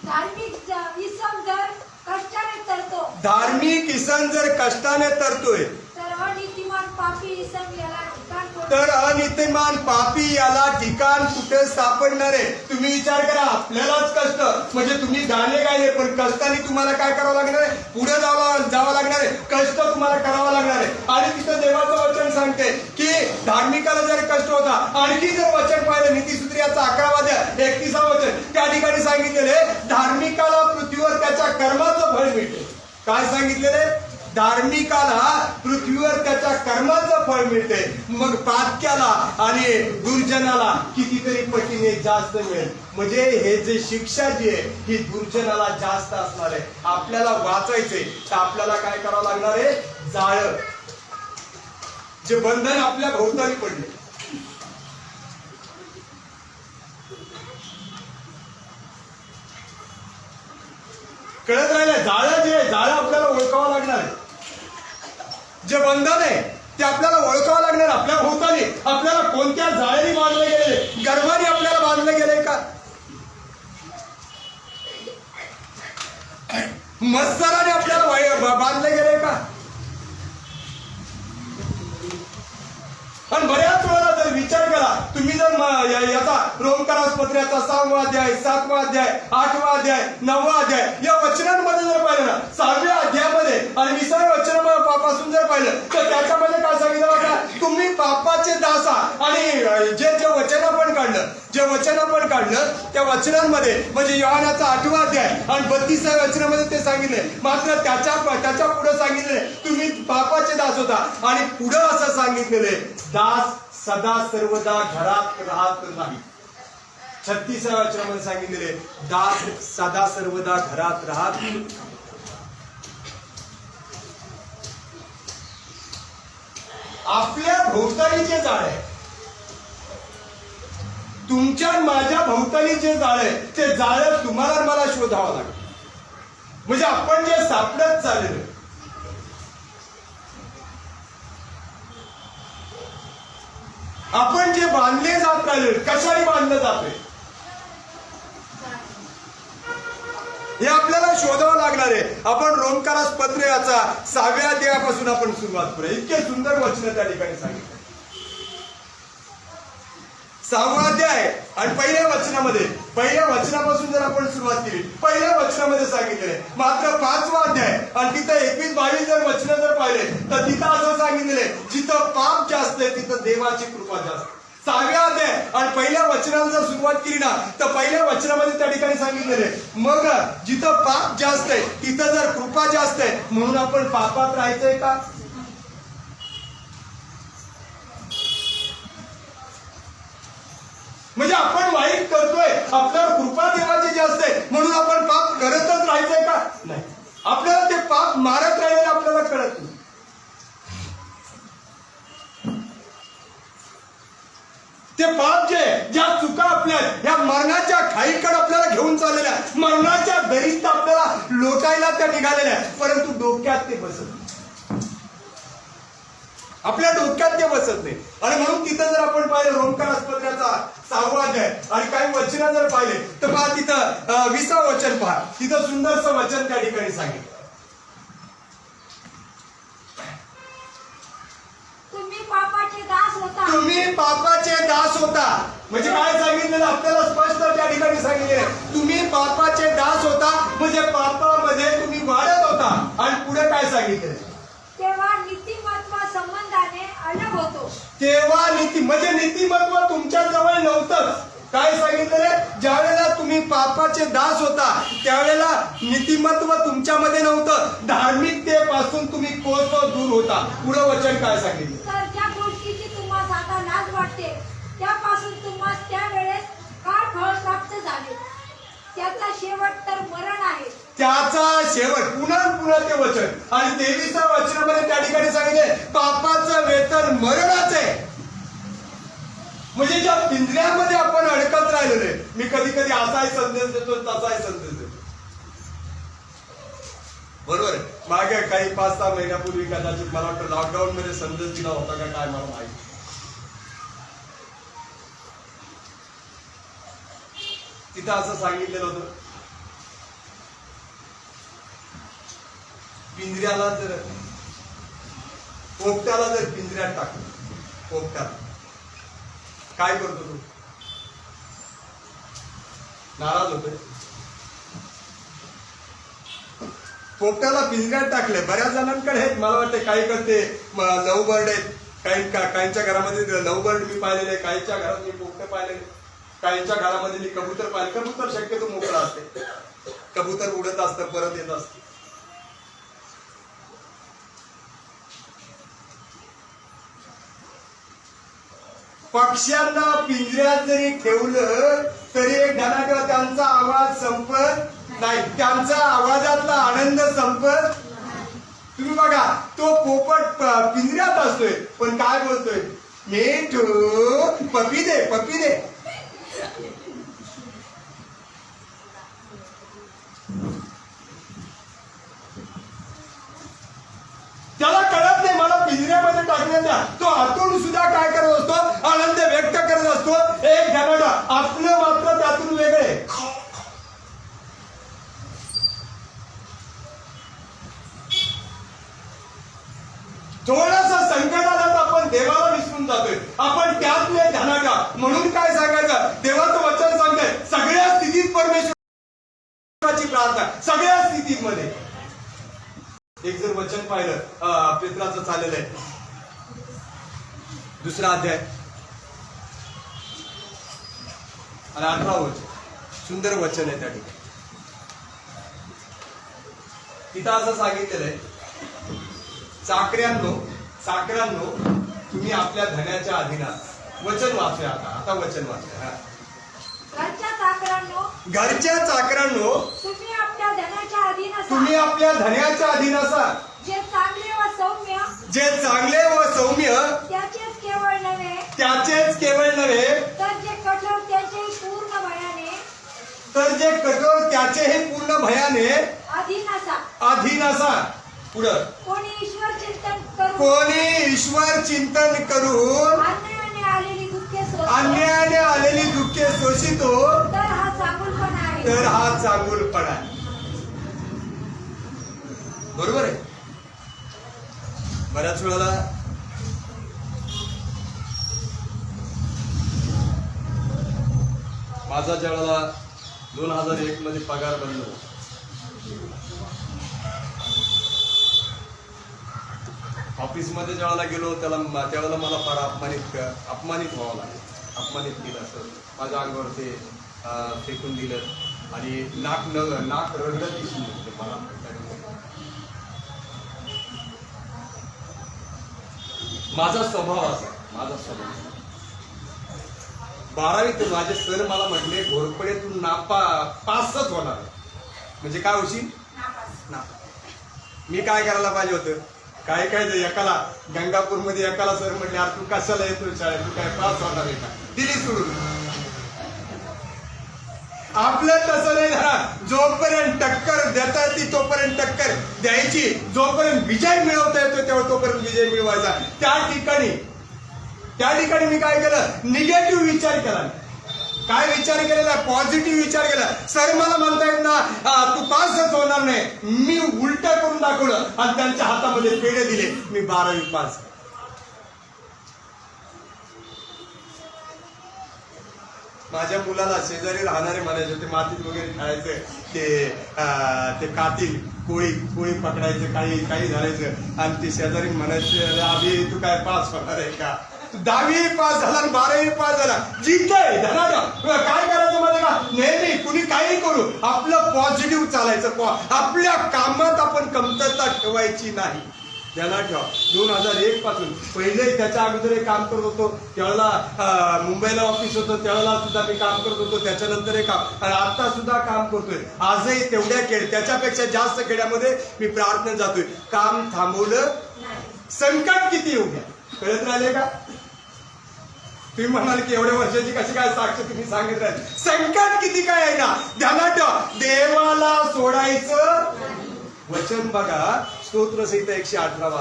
धार्मिक इसम जर कष्टाने तरतो, धार्मिक इसम जर कष्टाने तरतोय, तर अनितिमान पापी इसम याला ठिकाण कोठे? तर अनितिमान पापी याला ठिकाण कुठे सापडणार आहे? तुम्ही विचार करा, आपल्यालाच कष्ट म्हणजे तुम्ही गाणे गायले, पण कष्टाने तुम्हाला काय करावं लागणार आहे? पुढे जावं लागणार आहे, कष्ट तुम्हाला करावं लागणार आहे. आणि तिथं देवाचं वचन सांगते की धार्मिकाला जर कष्ट होता, आणखी जर वचन पाहिलं नीतिसूत्रियाचा 11 अध्याय 31 वचन, त्या ठिकाणी सांगितलेले धार्मिकाला पृथ्वीवर त्याच्या कर्माचं फळ मिळते. काय सांगितलेले? धार्मिकाला पृथ्वीवर त्याच्या कर्माचं फळ मिळते, मग पातक्याला आणि दुर्जनाला कितीतरी पटीने जास्त मिळेल. म्हणजे हे जे शिक्षा जी आहे ही दुर्जनाला जास्त असणार आहे. आपल्याला वाचायचे तर आपल्याला काय करावं लागणार आहे? जाळं, जे बंधन आपल्या भोवताली पडले, कळत राहिलं? जाळं जे जाळं आपल्याला ओळखावं लागणार आहे. जे बंधन आहे ते आपल्याला ओळखावं लागणार. आपल्या भोवताली आपल्याला कोणत्या जाळ्याने बांधले गेले? गर्भाने आपल्याला बांधले गेले का? मत्सराने आपल्याला बांधले गेले का? आणि बऱ्याच वेळेला जर विचार करा तुम्ही, जर याचा रोमकारास पत्राचा 6वा अध्याय 7वा अध्याय 8वा अध्याय 9वा अध्याय या वचनांमध्ये जर पाहिलं ना, 6व्या अध्यायामध्ये आणि 20व्या वचनापासून जर पाहिलं तर त्याच्यामध्ये काय सांगितलं बघा, तुम्ही पापाचे दास आहात. आणि जे वचन आपण काढलं त्या वचनांमध्ये म्हणजे योहानाचा 8वा अध्याय आणि 32व्या वचनामध्ये ते सांगितले. मात्र त्याच्या पुढे सांगितले तुम्ही पापाचे दास होता, आणि पुढे असं सांगितलेले दास सदा सर्वदा घरात राहत नाही. 36व्या वचनामध्ये सांगितलेले दास सदा सर्वदा घरात राहत. आपल्या भोवताली जे जाळ आहे, तुमच्या माझ्या भोवताली जे जाळ आहे ते जाळ तुम्हाला मला शोधावं लागेल. म्हणजे आपण जे सापडत चाललेलं, आपण जे बांधले जात राहिले कशाने बांधलं जाते हे आपल्याला शोधावं लागणार आहे. आपण रोमकारास पत्र याचा 6व्या अध्यायापासून आपण सुरुवात करूया. इतके सुंदर वचन त्या ठिकाणी सांगितलं. 6वा अध्याय आणि पहिल्या वचनापासून जर आपण सुरुवात केली, पहिल्या वचनामध्ये सांगितलेले मात्र 5वा अध्याय आणि तिथं 21-22 जर वचन जर पाहिले तर तिथं असं सांगितलेले जिथं पाप जास्त आहे तिथं देवाची कृपा जास्त. 6व्या अध्याय आणि पहिल्या वचनाला जर सुरुवात केली ना तर पहिल्या वचनामध्ये त्या ठिकाणी सांगितलेले मग जिथं पाप जास्त आहे तिथं जर कृपा जास्त आहे म्हणून आपण पापात राहायचंय का? म्हणजे आपण वाईट करतोय आपल्यावर कृपा देवाची जास्त आहे म्हणून आपण पाप करतच राहायचंय का? नाही. आपल्याला ते पाप मारत राहिले आपल्याला कळत नाही. ते पाप जे ज्या चुका आपल्या या मरणाच्या खाईकडे आपल्याला घेऊन चाललेल्या मरणाच्या दरीत आपल्याला लोटायला त्या निघालेल्या परंतु डोक्यात ते बसत नाही. आपल्या डोक्यात ते बसत नाही. आणि म्हणून तिथं जर आपण पाहिलं रोमकारास पत्राचा 6वा अध्याय आणि काही वचन जर पाहिले तर पहा तिथं 20व वचन पहा तिथं सुंदरचं वचन त्या ठिकाणी सांगितलं. तुम्ही पापाचे दास होता म्हणजे काय सांगितलेलं आपल्याला स्पष्ट त्या ठिकाणी सांगितलेलं तुम्ही पापाचे दास होता म्हणजे पापामध्ये तुम्ही वाढत होता. आणि पुढे काय सांगितलं तेव्हा नीतिमत्व संबंधाने अलग होतो. तेव्हा म्हणजे नीतिमत्व तुमच्या जवळ नव्हतंच. काय सांगितलेलं ज्या वेळेला तुम्ही पापाचे दास होता त्यावेळेला नीतिमत्व तुमच्यामध्ये नव्हतं. धार्मिकतेपासून तुम्ही कोसो दूर होता. पुढे वचन काय सांगितलं तर ज्या गोष्टीची तुम्हाला आता लाज वाटते त्यापासून तुम्हाला त्यावेळेस काय फळ प्राप्त झाले त्याचा शेवट तर मरण आहे. त्याचा शेवट पुन्हा ते वचन आणि 23व्या वचनामध्ये त्या ठिकाणी सांगितले पापाचं वेतन मरणच आहे. म्हणजे ज्या पिंजऱ्यामध्ये आपण अडकत राहिलेलो आहे. मी कधी कधी असाही संदेश देतो तसाही संदेश देतो बरोबर आहे. मागे काही 5-6 महिन्यापूर्वी कदाचित मला वाटतं लॉकडाऊन मध्ये संदेश दिला होता का काय मला माहिती. तिथं असं सांगितलेलं होतं पिंजऱ्याला जर पोपट्याला जर पिंजऱ्यात टाकलं पोपट्याला काय करतो तो? नाराज होतोय. पोपट्याला पिंजऱ्यात टाकले. बऱ्याच जणांकडे आहेत मला वाटतं काही करते लव बर्ड आहेत काहींच्या घरामध्ये लव बर्ड मी पाहिलेले काहींच्या घरात मी पोपटे पाहिलेले काहींच्या घरामध्ये मी कबूतर पाहिले. कबूतर शक्यतो मोकळा असते. कबूतर उडत असतं परत येत असतं. पक्ष्यांना पिंजऱ्यात जरी ठेवलं तरी एक धनाढ्य त्यांचा आवाज संपत नाही. त्यांचा आवाजातला आनंद संपत. तुम्ही बघा तो पोपट पिंजऱ्यात असतोय पण काय बोलतोय मिठू पपी दे पपी दे. त्याला कळत नाही मला पिंजऱ्यामध्ये टाकण्यात द्या. तो आतून सुद्धा काय करत असतो आनंद व्यक्त करत असतो. एक धनाढ्य आपलं मात्र त्यातून वेगळे. थोडंसं संकट आलं तर आपण देवाला विसरून जातोय. आपण त्यातले धनाढ्य म्हणून काय सांगायचं देवाचं वचन सांगतंय सगळ्या स्थितीत परमेश्वराची प्रार्थना सगळ्या स्थितीमध्ये. एक जर वचन पाहिलं पेत्राचं चाललेलं आहे 2रा अध्याय आणि 18 वचन सुंदर वचन आहे त्या ठिकाणी. तिथं असं सांगितलेलं आहे चाकऱ्यांनो तुम्ही आपल्या धन्याच्या अधीनात. वचन वाचूया आता वचन वाचूया. घरच्या चाकरांनो तुम्ही आपल्या धनाच्या अधीन असा. तुम्ही आपल्या धन्याच्या अधीन असा. जे चांगले व सौम्य त्याचेच केवळ नव्हे तर जे कठोर त्याचेही पूर्ण भयाने अधीन असा. पुढं कोणी ईश्वर चिंतन करून अन्यायाने आलेली चांगुलपणा. बरोबर आहे. बऱ्याच वेळेला माझा ज्या वेळेला 2001 मध्ये पगार बंद होता, ऑफिसमध्ये ज्यावेळेला गेलो त्यावेळेला मला फार अपमानित व्हावं लागेल. अपमानित केलं असं माझ्या अंगावर ते फेकून दिलं आणि नाक रगडत दिसून येते मला. माझा स्वभाव असा, माझा स्वभाव 12वीत माझे सर मला म्हटले, घोरपडे तू पासच होणार. म्हणजे काय होशील? मी काय करायला पाहिजे होतं? काय एकाला गंगापूरमध्ये एकाला सर म्हटले, अरे तू कशाला येतो शाळेत, तू काय पास होणार आहे का? दिली सोडून. आपलं तसं नाही झाला. जोपर्यंत टक्कर देता येते तोपर्यंत टक्कर द्यायची, जोपर्यंत विजय मिळवता येतो तेव्हा तोपर्यंत विजय मिळवायचा. त्या ठिकाणी मी काय केलं? निगेटिव्ह विचार केला. काय विचार केलेला? पॉझिटिव्ह विचार केला. सर मला म्हणतायत ना तू पासच होणार नाही, मी उलट करून दाखवलं आणि त्यांच्या हातामध्ये पेढे दिले. मी 12वी पास. माझ्या मुलाला शेजारी राहणारे म्हणायचे, ते मातीत वगैरे खेळायचं, ते कातील कोळी पकडायचं, काही झाडायचं आणि ते शेजारी म्हणायचे, अभि तू काय पास होणार आहे का? 10वी पास झाला, 12वी पास झाला, जिंकतोय काय करायचं माहिती का? नेहमी कुणी काही करू, आपलं पॉझिटिव्ह चालायचं. आपल्या कामात आपण कमतरता ठेवायची नाही. ध्यानात ठेवा. 2001 पासून पहिले त्याच्या अगोदर काम करत होतो, त्यावेळेला मुंबईला ऑफिस होतं, त्यावेळेला सुद्धा मी काम करत होतो. त्याच्यानंतर काम आणि आता सुद्धा काम करतोय. आजही तेवढ्या त्याच्यापेक्षा जास्त खेड्यामध्ये मी प्रार्थना जातोय. काम थांबवलं, संकट किती येऊ घ्या. कळत राहिले का? तुम्ही म्हणाल की एवढ्या वर्षाची कशी काय साक्ष तुम्ही सांगित राहिले. संकट किती काय आहे ना, ध्यानात ठेवा. देवाला सोडायचं वचन बघा. स्तोत्र संहिता 118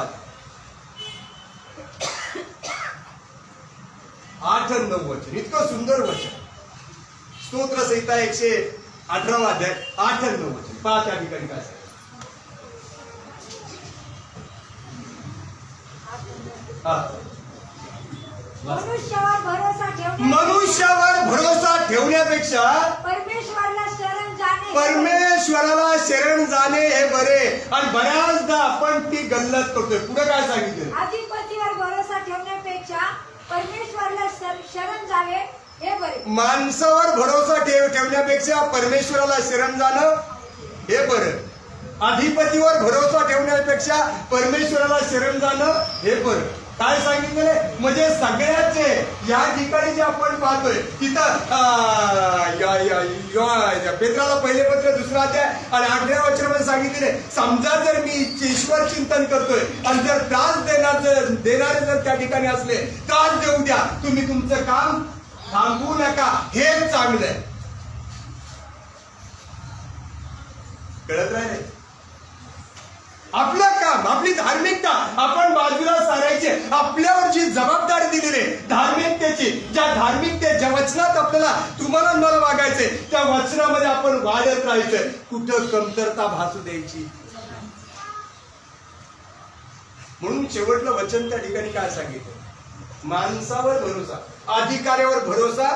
8 आणि 9 वचन, इतकं सुंदर वचन. स्तोत्र संहिता 118 अध्याय 8 आणि 9 वचन. पहा त्या ठिकाणी काय मनुष्यावर भरोसा ठेवण्यापेक्षा परमेश्वराला शरण जाणे हे बरे. आणि बऱ्याचदा आपण ती गल्लत करतोय. पुढे काय सांगितलं? अधिपतीवर भरोसा ठेवण्यापेक्षा परमेश्वराला शरण जावे हे बरे. माणसावर भरोसा ठेवण्यापेक्षा परमेश्वराला शरण जाणं हे बरं. अधिपतीवर भरोसा ठेवण्यापेक्षा परमेश्वराला शरण जाणं हे बरं. काय सांगितलेले? म्हणजे सगळ्याचे या ठिकाणी जे आपण पाहतोय तिथं पेत्राला पहिले पत्र 2 अध्याय आणि 8व्या वचनामध्ये सांगितलेले, समजा जर मी ईश्वर चिंतन करतोय आणि जर त्रास देणारे जर त्या ठिकाणी असले, त्रास देऊ द्या, तुम्ही तुमचं काम थांबवू नका, हेच चांगलं आहे. कळत राहिले? आपलं काम, आपली धार्मिकता आपण बाजूला सारायची. आपल्यावर जी जबाबदारी दिलेली आहे धार्मिकतेची, ज्या वचनात आपल्याला तुम्हाला मला वागायचंय त्या वचनामध्ये आपण वाढत राहायचं. कुठं कमतरता भासू द्यायची. म्हणून शेवटलं वचन त्या ठिकाणी काय सांगितलं? माणसावर भरोसा, अधिकाऱ्यावर भरोसा,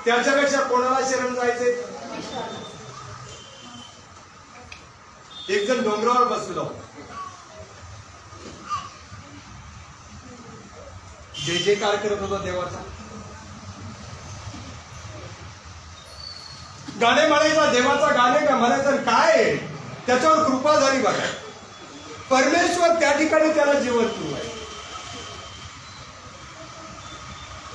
त्याच्यापेक्षा कोणाला शरण जायचंय? एक जण डोंगरावर बसलेला होता. जे कार करत होता देवाचा. गाणे म्हणायचा, देवाचा गाणे का म्हणायचं काय? त्याच्यावर कृपा झाली बघा. परमेश्वर त्या ठिकाणी त्याला जेवण सुरू आहे.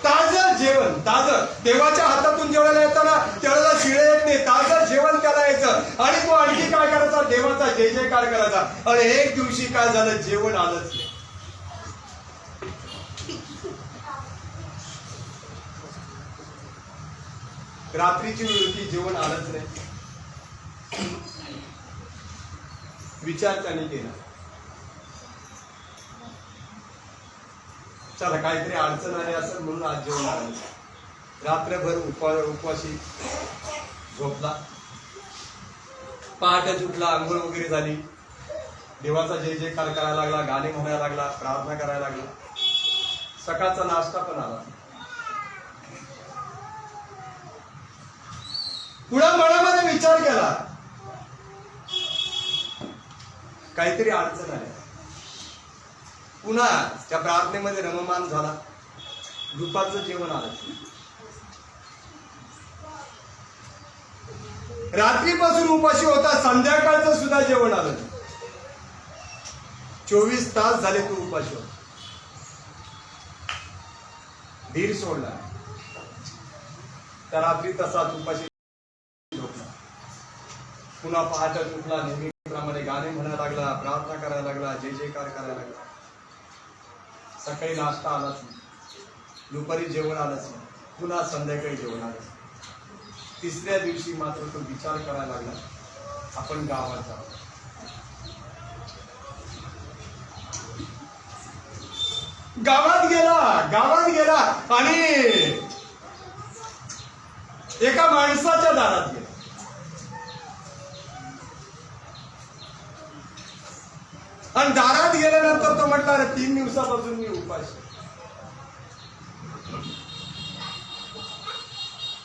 ताजं जेवण, ताजं. देवाच्या हातातून जेवायला येताना त्याला शिळे येत नाही, ताजं जेवण त्याला यायचं. आणि तो आणखी काय करायचा? देवाचा जय जयकार करायचा. आणि एक दिवशी काय झालं? जेवण आलंच नाही. रात्रीची वेळ होती, जेवण आलंच नाही. विचार त्याने केला, चला काहीतरी अडचण आली असेल म्हणून आज जेवण आलं. रात्रभर उपवाशी झोपला. पहाटे उठला, आंघोळ वगैरे झाली, देवाचा जय जयकार करायला लागला, गाणे म्हणायला लागला, प्रार्थना करायला लागला. सकाळचा नाश्ता पण आला. पुढे मनामध्ये विचार केला, काहीतरी अडचण आली. पुन्हा त्या प्रार्थनेमध्ये रममान झाला. दुपारचं जेवण आलं. रात्रीपासून उपाशी होता, संध्याकाळचं सुद्धा जेवण आलं. 24 तास झाले तू उपाशी होता. धीर सोडला. त्या रात्री तसाच उपाशी झोपला. पुन्हा पहाटे उठला, नेहमीप्रमाणे गाणे म्हणायला लागला, प्रार्थना करायला लागला, जय जयकार करायला लागला. सकाळी नाश्ता आलाच नाही, दुपारी जेवण आलंच नाही, पुन्हा संध्याकाळी जेवण आलंच. तिसऱ्या दिवशी मात्र तो विचार करायला लागला, आपण गावात जाऊ. गावात गेला आणि एका माणसाच्या दारात गेला. आणि दारात गेल्यानंतर तो म्हटला, अरे 3 दिवसापासून मी उपाशी.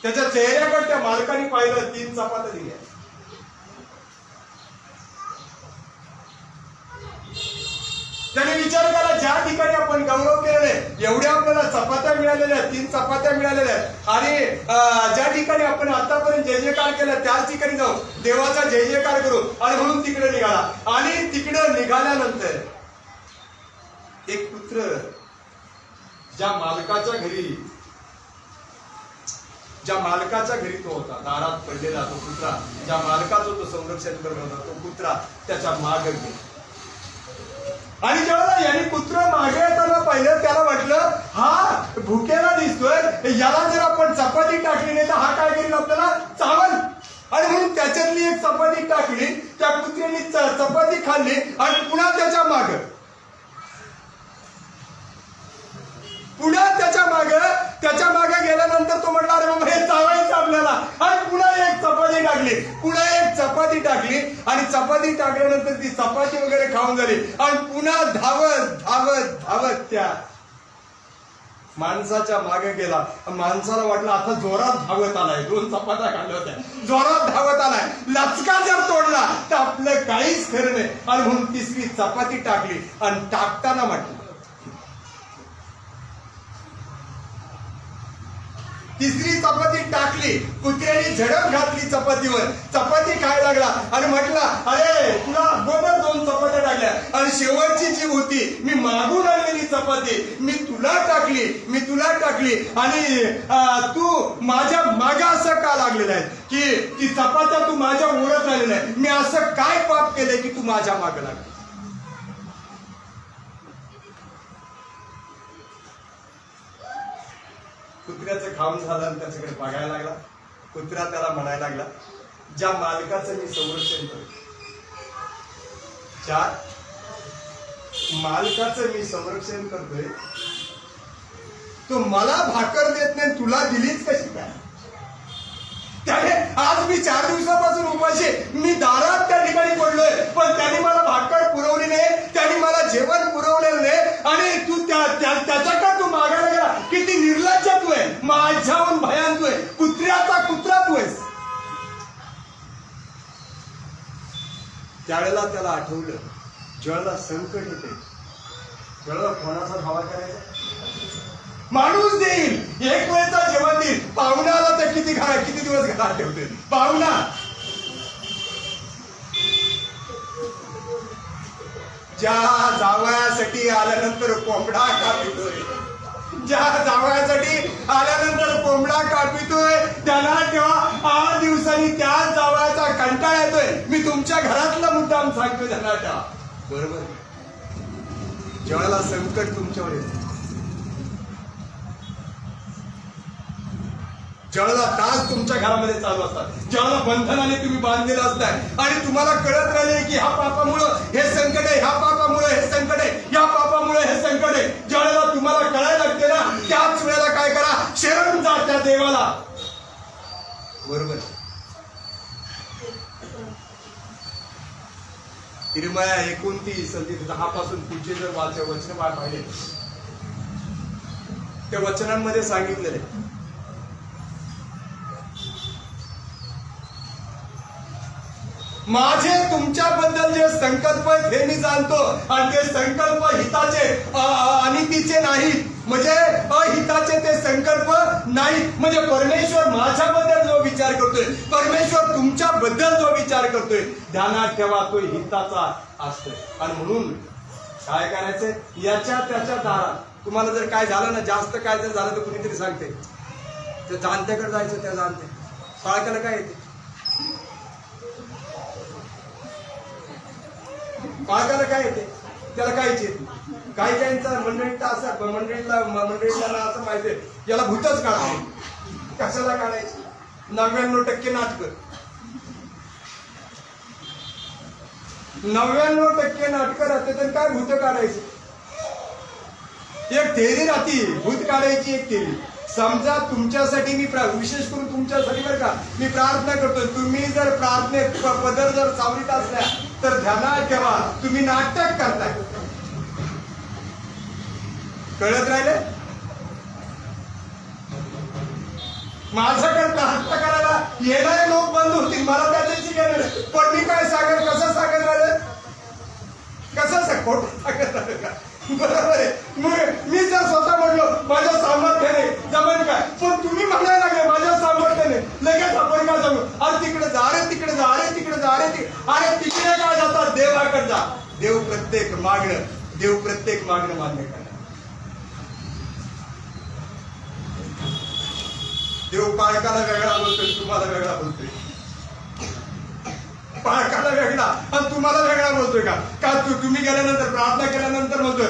त्याच्या चेहऱ्याकडे त्या मालकाने पाहिलं, 3 चपात्या दिल्या. त्याने विचार केला, ज्या ठिकाणी आपण गौरव केलेले, एवढ्या आपल्याला चपात्या मिळालेल्या, 3 चपात्या मिळालेल्या आणि ज्या ठिकाणी आपण आतापर्यंत जय जयकार केला त्याच ठिकाणी जाऊ, देवाचा जय जयकार करू. आणि म्हणून तिकडे निघाला. आणि तिकडे निघाल्यानंतर एक पुत्र ज्या मालकाच्या घरी तो होता, दारात पडलेला तो पुत्रा, ज्या मालकाचं तो संरक्षण करत होता, तो पुत्रा त्याच्या मागे गेला. आणि जेव्हा याने पुत्र मागे येताना पाहिलं, त्याला वाटलं हा भुकेला दिसतोय, याला जर आपण चपाती टाकली नाही तर हा काय करेल, आपल्याला चावल. आणि म्हणून त्याच्यातली एक चपाती टाकली, त्या कुत्र्याने चपाती खाल्ली आणि पुन्हा त्याच्या मागे गेल्यानंतर तो म्हटला, अरे बाबा हे चावायचं आपल्याला. आणि पुन्हा एक चपाती टाकली आणि चपाती टाकल्यानंतर ती चपाती वगैरे खाऊन झाली. आणि पुन्हा धावत त्या माणसाच्या मागे गेला. माणसाला वाटलं आता जोरात धावत आलाय, 2 चपात्या खाल्ल्या होत्या, जोरात धावत आलाय, लचका जर तोडला तर आपलं काहीच खरं नाही. आणि म्हणून 3री चपाती टाकली आणि टाकताना म्हटलं, 3री चपाती टाकली, कुत्र्याने झडप घातली चपातीवर, चपाती खायला लागला आणि म्हटला, अरे तुला अगोदर 2 चपात्या टाकल्या आणि शेवटची जी होती मी मागून आणलेली चपाती मी तुला टाकली आणि तू माझ्या मागे असं का लागलेला आहे की ती चपात्या तू माझ्या ओढत राहिलेला आहे. मी असं काय पाप केलंय की तू माझ्या मागे लागला. कुत्र्याचं खाऊन झालं आणि त्याच्याकडे बघायला लागला. कुत्रा त्याला म्हणायला लागला, ज्या मालकाचं मी संरक्षण करतो, ज्या मालकाचं मी संरक्षण करतोय, तो मला भाकर देत नाही, तुला दिलीच कशी काय? त्याने आज मी 4 दिवसापासून उपाशी, मी दारात त्या ठिकाणी पडलोय, पण त्याने मला भाकर पुरवली नाही, त्याने मला जेवण पुरवलेलं नाही. आणि तू त्याच्याकडे तू मागायला गेला, किती निर्लज्ज तू आहे, माझ्याहून भयान तू आहे, कुत्र्याचा कुत्रा तू आहेस. त्यावेळेला त्याला आठवलं, ज्यावेळेला संकट येते त्यावेळेला कोणाचा धावा करायचा? माणूस देईल, एक वेळचा जेवण देईल. पाहुणा आला तर किती दिवस घरात ठेवते पाहुणा? ज्या जावयासाठी आल्यानंतर कोंबडा कापितोय, त्याला तेव्हा 8 दिवसांनी त्याच जावयाचा कंटाळा येतोय. मी तुमच्या घरातला मुद्दाम सांगतोय, त्यांना ठेवा. बरोबर, ज्यावेळेला संकट तुमच्यावर येते, ज्यावेळेला त्रास तुमच्या घरामध्ये चालू असतात, ज्यावेळेला बंधनाने तुम्ही बांधलेलं असताय आणि तुम्हाला कळत राहिले की ह्या पापामुळं हे संकट आहे, ह्या पापामुळे हे संकट आहे, या पापामुळे हे संकट आहे, ज्यावेळेला तुम्हाला कळायला लागते ना, त्याच वेळेला काय करा, शरण जा त्या देवाला. बरोबर, हिरमया 29 आणि 10 पासून पुढचे जर वचन पाहिले त्या वचनांमध्ये सांगितलेले माझे तुमच्याबद्दल जे संकल्प आहेत हे मी जाणतो आणि ते संकल्प हिताचे अनितीचे नाहीत, म्हणजे अहिताचे ते संकल्प नाहीत. म्हणजे परमेश्वर माझ्याबद्दल जो विचार करतोय, परमेश्वर तुमच्याबद्दल जो विचार करतोय, ध्यानात ठेवा तो हिताचा असतोय. आणि म्हणून काय करायचंय, याच्या त्याच्या दारात तुम्हाला जर काय झालं ना, जास्त काय जर झालं तर कुणीतरी सांगते, त्या जाणत्याकडे जायचं, त्या जाणते बाळकाला काय येते, बाळकाला काय येते, त्याला काहीच येत नाही. काही काहींचा मंडळीचा असं मंडळीला असं माहितीये याला भूतच काढायचं. कशाला काढायचं? 99% नाटक, 99% नाटक राहते तर काय भूत काढायचं. एक थेरी राहती भूत काढायची, एक थेरी. समजा तुमच्यासाठी मी विशेष करून तुमच्यासाठी बरं का मी प्रार्थना करतोय, तुम्ही जर प्रार्थनेत पदर जर सावरीत असल्या तर ध्यानात ठेवा तुम्ही नाटक करताय. कळत राहिले? माझ्याकडे प्रार्थना करायला येणारे लोक बंद होतील, मला त्याच्याशी गेलं. पण मी काय सांगेल, कसं सांगत राहिले, कसं खोट सांगत राहिले का? बरोबर आहे. मी जर स्वतः म्हटलो माझ्या सामर्थ्याने जमेल काय, पण तुम्ही म्हणायला लागले माझ्या सामर्थ्याने, लगेच आपण काय सांगू, अरे तिकडे जा, अरे तिकडे जा, अरे तिकडे जा, अरे तिकडे काय जातात, देवाकडे जा. देव प्रत्येक मागणं मान्य करा. देव पाळकाला वेगळा बोलतोय, तुम्हाला वेगळा बोलतोय. पाळकाला वेगळा आणि तुम्हाला वेगळा बोलतोय का तुम्ही गेल्यानंतर प्रार्थना केल्यानंतर म्हणतोय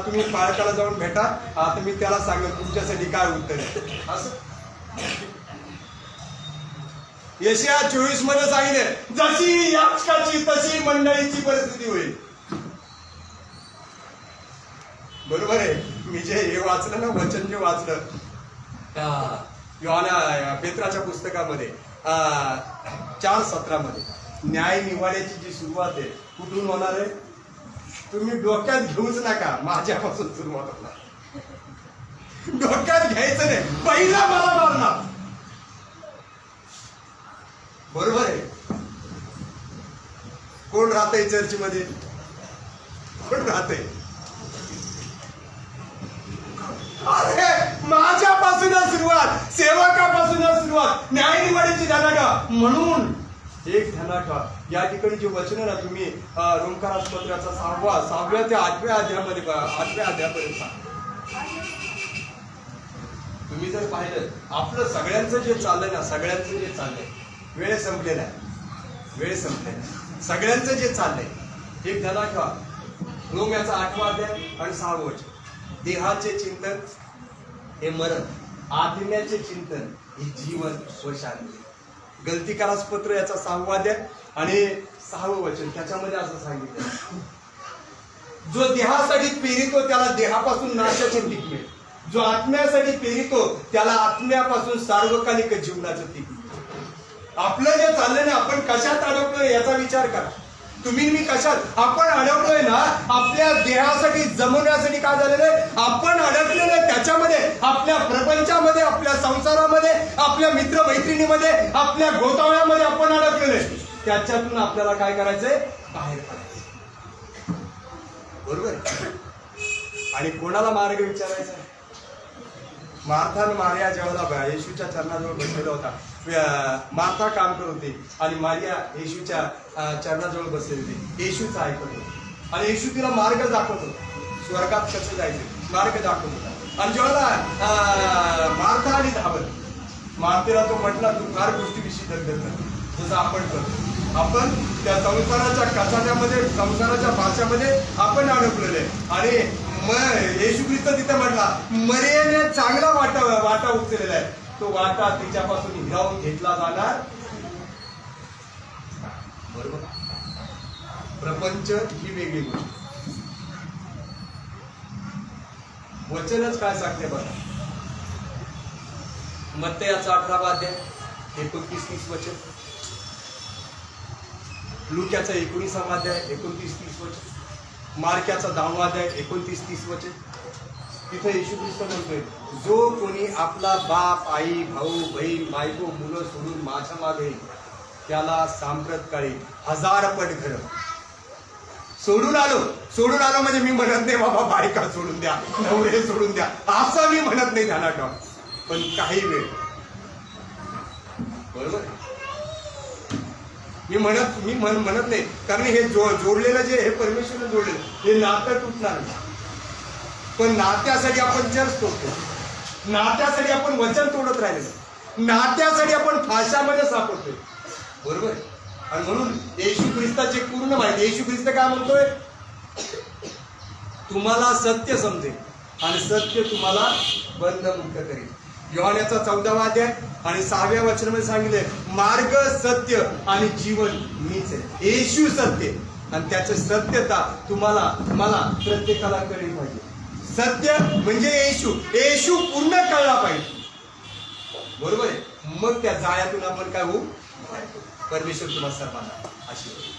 तुम्ही पाळकाला जाऊन भेटा, आता मी त्याला सांगेन तुमच्यासाठी काय उत्तर आहे. असं यशया 24 मध्ये सांगितले, जशी याचकाची तशी मंडळीची परिस्थिती होईल. बरोबर आहे. मी जे हे वाचलं ना, वचन जे वाचलं योहाना पेत्राच्या पुस्तकामध्ये 4:17 मध्ये, न्याय निवाड्याची जी सुरुवात आहे कुठून होणार आहे, तुम्ही डोक्यात घेऊच नका, माझ्यापासून सुरुवात होणार. डोक्यात घ्यायचं नाही, पहिला मला मारणार. बरोबर आहे. कोण राहतंय चर्चमध्ये, कोण राहतंय, अरे माझ्यापासूनच सुरुवात, सेवकापासूनच सुरुवात, न्याय निवाड्याची धनाका. म्हणून एक धनाका या ठिकाणी जे वचन ना तुम्ही रोमकारास पत्राचा 6व्या ते 8व्या अध्यायामध्ये 8व्या अध्यायापर्यंत तुम्ही जर पाहिलं, आपलं सगळ्यांचं जे चाललंय ना, सगळ्यांचं जे चाललंय, वेळ संपलेला आहे, सगळ्यांचं जे चाललंय एक धनाका. रोम याचा 8वा अध्याय आणि 6वं वचन, देहाचे चिंतन हे मरण, आत्म्याचे चिंतन हे जीवन व शांती. गलतीकारास पत्र याचा 6वा अध्याय आणि 6वं वचन, त्याच्यामध्ये असं सांगितलं, जो देहासाठी पेरितो त्याला देहापासून नाशाचे पीक मिळेल, जो आत्म्यासाठी पेरितो त्याला आत्म्यापासून सार्वकालिक जीवनाचं पीक मिळेल. आपलं जे चाललंय ना, आपण कशात अडकलोय याचा विचार करा. तुम्ही मी कशात आपण अडकलोय ना, आपल्या देहासाठी जमवण्यासाठी काय झालेलं आहे, आपण अडकलेलं आहे त्याच्यामध्ये, आपल्या प्रपंचामध्ये, आपल्या संसारामध्ये, आपल्या मित्र मैत्रिणीमध्ये, आपल्या गोतावळ्यामध्ये आपण अडकलेलं आहे. त्याच्यातून आपल्याला काय करायचंय, बाहेर पडायचं. बरोबर. आणि कोणाला मार्ग विचारायचा? मार्था आणि मारिया जेव्हा येशूच्या चरणाजवळ बसलेला होता, मार्था काम करत होती आणि मारिया येशूच्या चरणाजवळ बसलेली होती. येशूचं ऐकत होतं आणि येशू तिला मार्ग दाखवत होता, स्वर्गात कसं जायचं मार्ग दाखवत होता. आणि जेव्हा मार्था आणि धावत मार्तेला तो म्हटला, तू फार गोष्टीविषयी दगदग कर, जसं आपण करतो. आपण त्या संसाराच्या कचाट्यामध्ये, संसाराच्या भाषामध्ये आपण अडकलेले आणि येशू ख्रिस्त तिथे म्हटला, मरियेने चांगला वाटा उचललेला आहे, तो वाटा तिच्यापासून हिरावून घेतला जाणार. बरोबर. प्रपंच ही वेगळी गोष्ट. वचनच काय सांगते बघा, मत्तेयाचा 18वा अध्याय 29-30 वचन, लुक्याचा 19वा अध्याय 29-30 वचन, मार्क्याचा 10वा अध्याय 29-30 वचन. तिथे येशू ख्रिस्त म्हणतोय, जो कोणी आपला बाप, आई, भाऊ, बहीण, बायको, मुलं सोडून माझ्या मागे येईल, त्याला सांप्रत काळी 1000 पट घर. सोडून आलो म्हणजे मी म्हणत नाही बाबा बायका सोडून द्या, नवरे सोडून द्या, असं मी म्हणत नाही ध्यानात ठेवा. पण काही वेळ, बरोबर आहे, मी म्हणत नाही, कारण हे जोडलेलं जे हे परमेश्वरने जोडलेलं हे नातं तुटणार नाही. पण नात्यासाठी आपण चर्च तोडतो, नात्यासाठी आपण वचन तोडत राहिलेलो, नात्यासाठी आपण फाशामध्ये सापडतोय, बरोबर आहे. आणि म्हणून येशू ख्रिस्ताची पूर्ण माहिती, येशू ख्रिस्त काय म्हणतोय, तुम्हाला सत्य समजेल आणि सत्य तुम्हाला बंधमुक्त करेल. योहानाचा 14वा अध्याय आणि 6व्या वचनामध्ये सांगितले, मार्ग, सत्य आणि जीवन मीच आहे. येशू सत्य आणि त्याची सत्यता तुम्हाला, मला, प्रत्येकाला कळली पाहिजे. सत्य म्हणजे येशू पूर्ण कळला पाहिजे, बरोबर आहे. मग त्या जाळ्यातून आपण काय होऊ, परमेश्वर तुम्हाला सर्वांना आशीर्वाद.